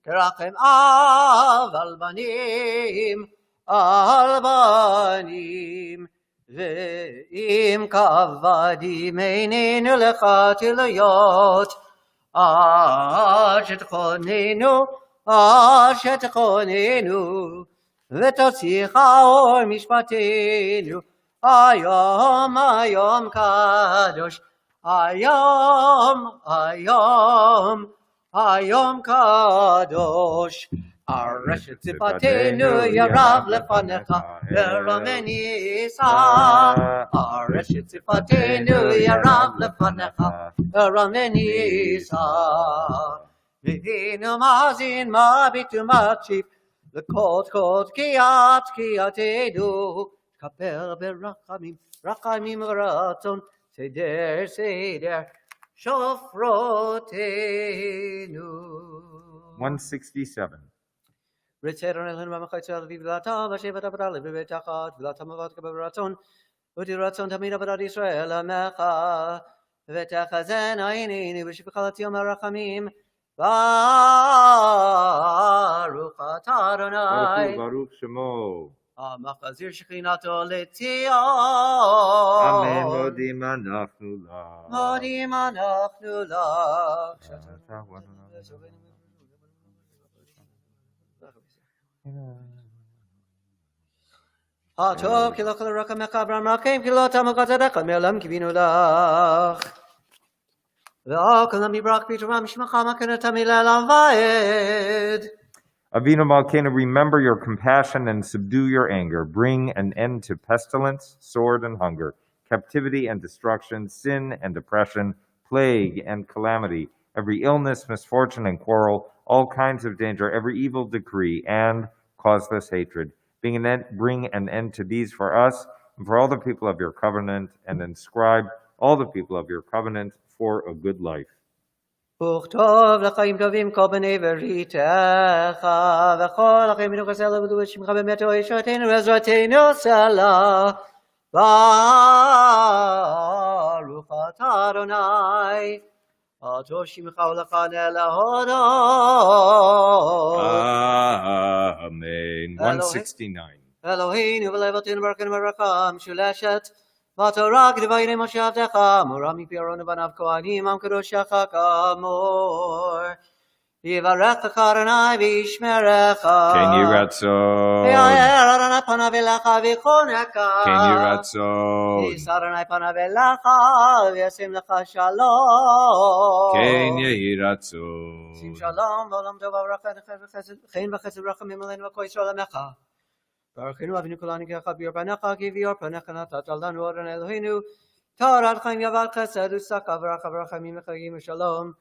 kerachem av albanim, albanim, ve'im kavadim einenu lecha tilayot, Ashetchonenu, v'totzicha or mishpatenu, ayom, ayom kadosh, ayom kadosh, Areshet zifatenu yarav lefanecha, veromeni isa, Areshet zifatenu yarav lefanecha, veromeni isa, v'hinu mazin mabitu makshif, l'kot kiyatenu, kaper berachamim, rachamim v'ratzon, seder, shofrotenu. 167. Ritzeron elhen mamachaytzel v'v'lata v'shevat avadal v'vetachat v'lata mavat kabavratzon v'tiratzon tamid avadad Yisrael amecha v'techazen ayinin v'shivchalat yom harachamim Baruch atah Adonai Baruch Shemo. המחזיר שכינתו לציון. אמן. מודים אנחנו לך. מודים אנחנו לך. הטוב כי לא כל רקמך אברהם רקם כי לא תמו כצדקה מעולם קיווינו לך. והכל המברק ביתרם שמך מקנת המילה למבעד. Avinu Malkeinu, remember your compassion and subdue your anger. Bring an end to pestilence, sword and hunger, captivity and destruction, sin and oppression, plague and calamity, every illness, misfortune and quarrel, all kinds of danger, every evil decree and causeless hatred. Bring an end to these for us and for all the people of your covenant, and inscribe all the people of your covenant for a good life. וכתוב לחיים טובים כל בני בריתך, וכל החיים מנוך הסלע ודוד שמך באמת אוהי שותנו ועזרתנו סלע. ברוך אתה אדוני, עטו שמך ולחנה להודות. Amen. 169. אלוהינו ולבותינו ברכנו ברכה משולשת, בתורה כדברי משה עבדך, מורה מפי אהרון ובניו כהנים, עם קדושך כאמור. יברכך אדוני וישמרך. כן יהי רצון. ויאר אדוני פניו אליך ויחונך. כן יהי רצון. יישא אדוני פניו אליך וישים לך שלום. כן יהי רצון. שים שלום בעולם טוב וברכה חן וחסד ורחמים עלינו וכל ישראל עמך. ברכנו אבינו כולנו כאחד ביור פניך, כי ביור פניך נתת לנו אדוני אלוהינו, תורת חיים יבל חסד ושקה ברכה ורחמים וחיים ושלום,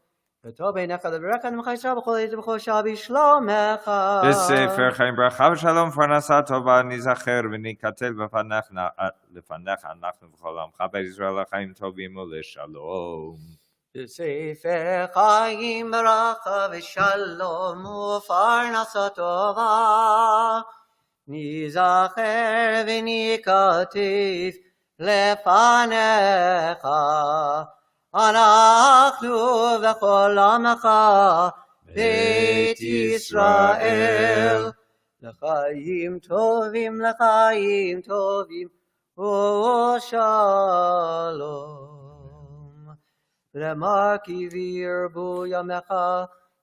וטוב בעיניך לברך עמך ישראל בכל עת ובכל שעה בשלומך. בספר חיים ברכה ושלום פרנסה טובה ניזכר וניכתל לפניך אנחנו וכל עמך בית ישראל לחיים טובים ולשלום. בספר חיים ברכה ושלום ופרנסה טובה ניזכר וניכתב לפניך, אנחנו וכל עמך בית ישראל, לחיים טובים ושלום. למר כי וירבו ימיך,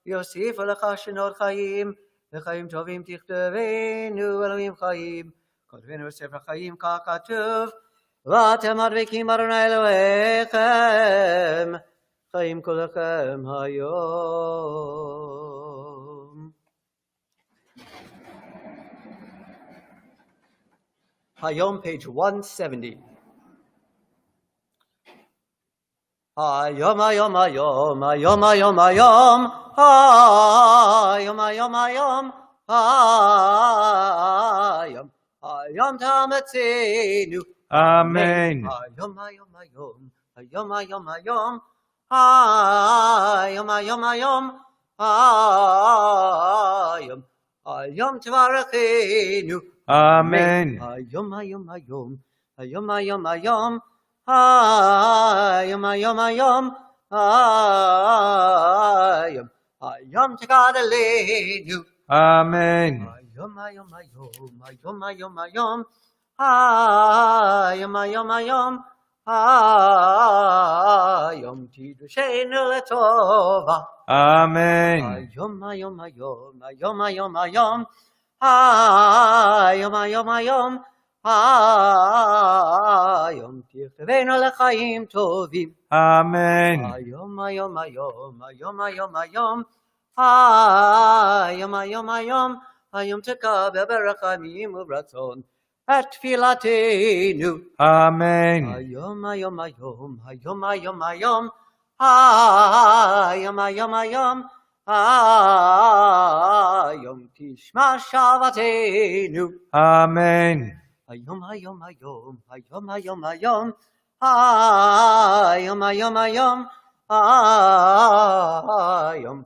יוסיפו לך שנות חיים, וחיים טובים תכתבנו אלוהים חיים, כותבנו בספר חיים כך כתוב, ואתם הדבקים אדוני אלוהיכם, חיים כולכם היום. היום page 170. היום היום היום היום היום היום היום היום היום היום היום תאמצנו אמן. היום היום היום היום היום היום היום היום היום היום היום תברכנו אמן. היום היום היום היום היום היום היום היום היום היום היום תגדלנו אמן. היום היום היום היום היום היום היום היום היום היום תדרשנו לטובה אמן. היום היום היום היום היום היום היום היום היום היום תכתבנו לחיים טובים אמן. היום היום היום היום היום היום היום היום היום היום תקבל ברחמים וברצון את תפילתנו אמן. היום היום היום היום היום היום היום היום היום היום תשמע שוועתנו אמן. היום היום היום היום היום היום היום היום היום היום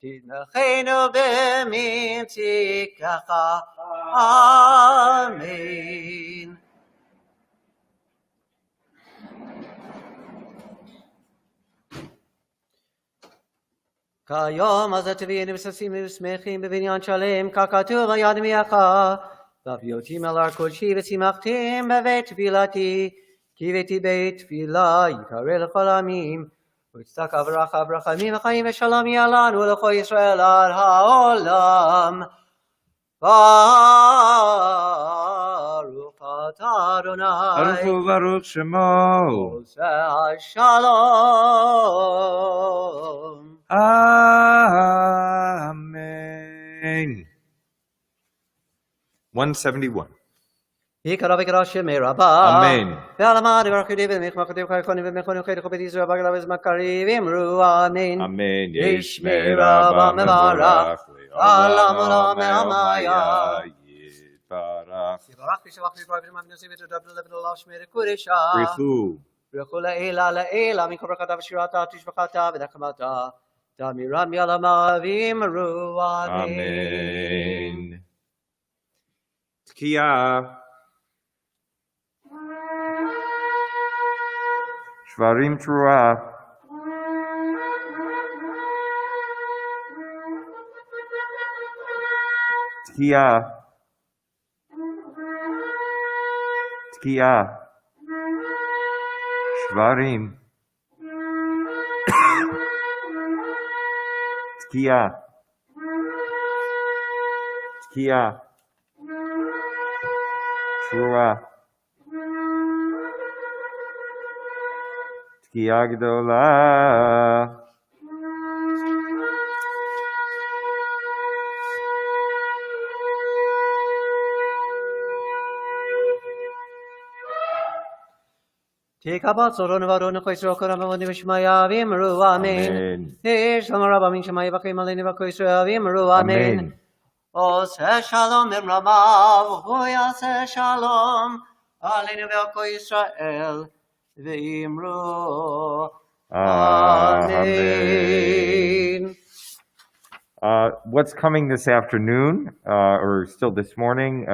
תנחנו בממציאך אמן. כיום אז תביאנו וששים ושמחים בבניין שלם ככתוב על יד ימיך להביא אותי אל הר קודשי ושימחתם בבית תפילתי כי ביתי בית תפילה יקרא לכל העמים וצדקה וברכה ורחמים וחיים ושלום יהיה לנו ולכל ישראל עד העולם. ברוך אתה Adonai. Baruch Shemo. Oseh Shalom. Amen. 171. יקרא וקרא שמי רבה. אמן. ועלמא דבר כדי ומחמקתי וחייכוני ומכוני וכי דחו בית ישראל בגלה וזמן קריב אמרו אמן. אמן. ישמי רבה מברך. לעולם עולם מעמיה. יתברך. יברך וישבח וישבח ושמע ונשיא ותודה ולבן עולם שמי קודשה. ברכו. ברכו לעילה לעילה מכל ברכתה ושירתה תשבחתה ונחמתה. תמירם ילמה ואמרו אמן. אמן. תקיעה. שברים תרועה. תקיעה. תקיעה. שברים. תקיעה. תקיעה. תרועה. תקיעה גדולה. תקבץ אורון ואורון וכויסרו קורם ועודים ושמיה ואמרו אמן. אמן. יש לנו רבה מן שמיה יבחים עלינו וכויסרו ואמרו אמן. אמן. עושה שלום במרמיו, הוא יעשה שלום עלינו ועל כל ישראל, ואמרו Amen. What's coming this afternoon, or still this morning?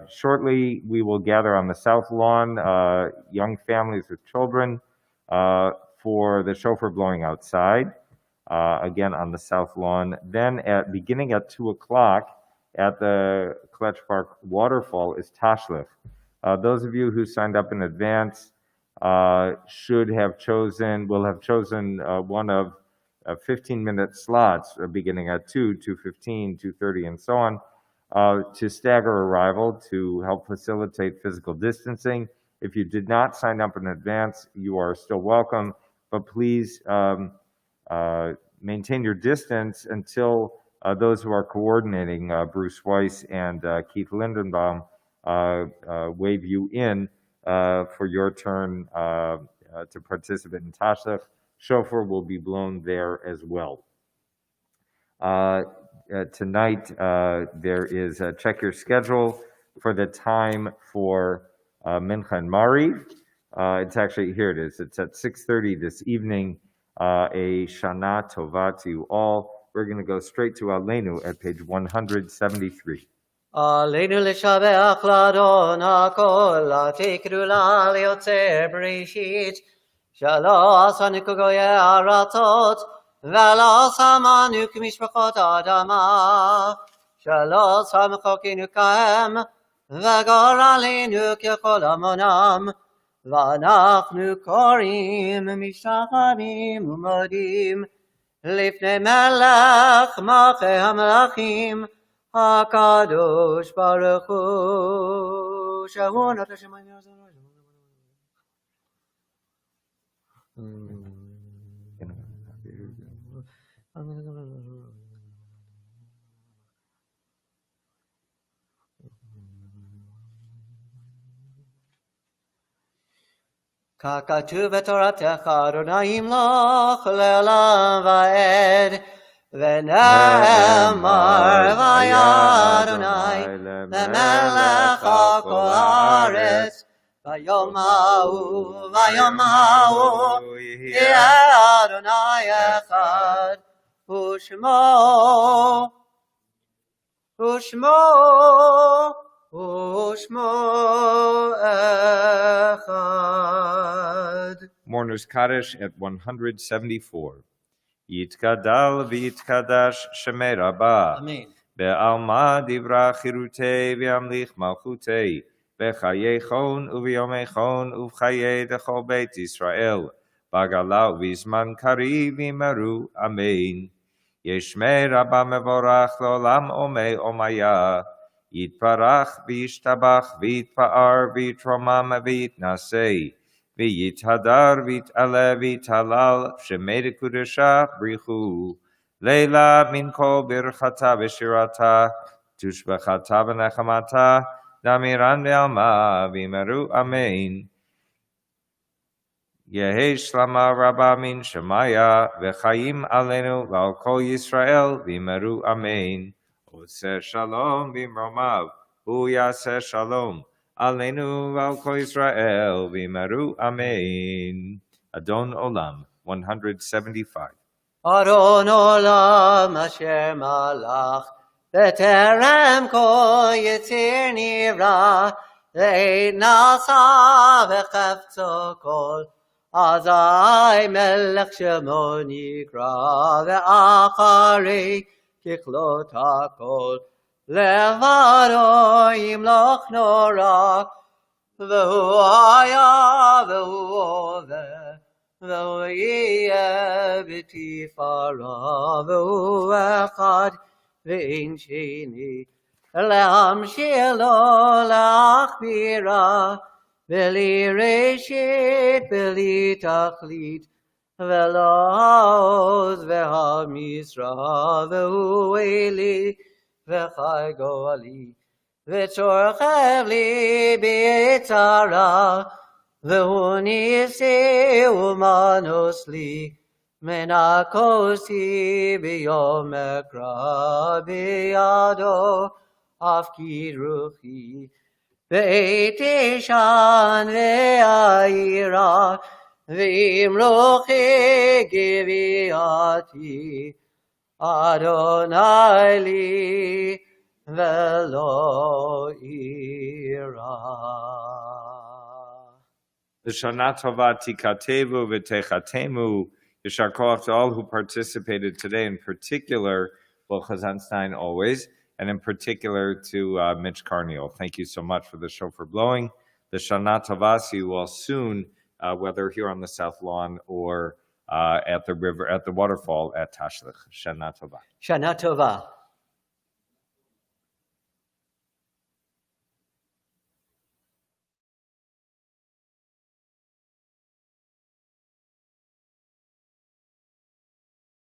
Shortly, we will gather on the South Lawn, young families with children, for the shofar blowing outside, again on the South Lawn. Then, beginning at 2 o'clock, at the Kletch Park waterfall is Tashlif. Those of you who signed up in advance will have chosen one of 15-minute slots beginning at 2, 2:15, 2:30, and so on, to stagger arrival to help facilitate physical distancing. If you did not sign up in advance, you are still welcome, but please maintain your distance until those who are coordinating, Bruce Weiss and Keith Lindenbaum, wave you in for your turn to participate in Tashlif. Shofar will be blown there as well. Tonight, there is check your schedule for the time for Mincha and Mariv. It's actually, here it is. It's at 6:30 this evening. A Shana Tova to you all. We're going to go straight to Aleinu at page 173. עלינו לשבח לאדון הכל, תקראו לה ליוצר בראשית, שלא עשנו כגויי הארצות, ולא שמנו כמשפחות האדמה, שלא שם חוקינו כהם, וגורלנו ככל המונם, ואנחנו קוראים משתחווים ומודים, לפני מלך מלכי המלכים, הקדוש ברוך הוא, שהוא נותן השמיים והארץ. ככתוב בתורתך, אדוני ימלוך לעולם ועד, ונאמר והיה אדוני למלך על כל הארץ, ביום ההוא יהיה אדוני אחד, ושמו אחד. Mourner's Kaddish at 174. Yitkadal v'yitkadash shemei rabba. Amen. Be'alma divra chirutei v'yamlich malchutei. B'chayechon u'v'yomechon u'v'chayei dechol beit Yisrael. Bagala u'v'zman kariv v'imaru. Amen. Yeshmei rabba mevorach l'olam omei omaya. יתברך וישתבח ויתפאר ויתרומם ויתנשא ויתהדר ויתעלה ויתהלל שמי קודשה בריחו לילה מן כל ברכתה ושירתה תושבחתה ונחמתה דמירן דעלמה וימרו אמן יהי שלמה רבה מן שמיה וחיים עלינו ועל כל ישראל וימרו אמן עושה שלום במרומיו הוא יעשה שלום עלינו ועל כל ישראל וימרו אמן אדון עולם 175 ארון עולם אשר מלך בטרם כל יציר נברא לעת נעשה וחפצו כל אזי מלך שמו נקרא ואחרי ככלות הכל לבדו ימלוך נורא והוא היה והוא הווה והוא יהיה בתפארה והוא אחד ואין שני להמשיך לו להכבירה בלי ראשית בלי תכלית ולא העוז והמשרה והוא אלי וחי גואלי וצורכב לי בצרה והוא ניסי ומנוס לי מנקוסי ביום אקרא בידו אפקיד רוחי בעת תשען ואירה ואמרוכי גביעתי אדוני לי ולא אירה. Shana Tova Tikatevu V'Techatemu. Yashar Koach to all who participated today, in particular, well, Chazanstein always, and in particular to Mitch Carniel. Thank you so much for the shofar blowing. The Shana Tova, see you all soon, whether here on the South Lawn or at the river, at the waterfall at Tashlich. Shana Tova. Shana Tova.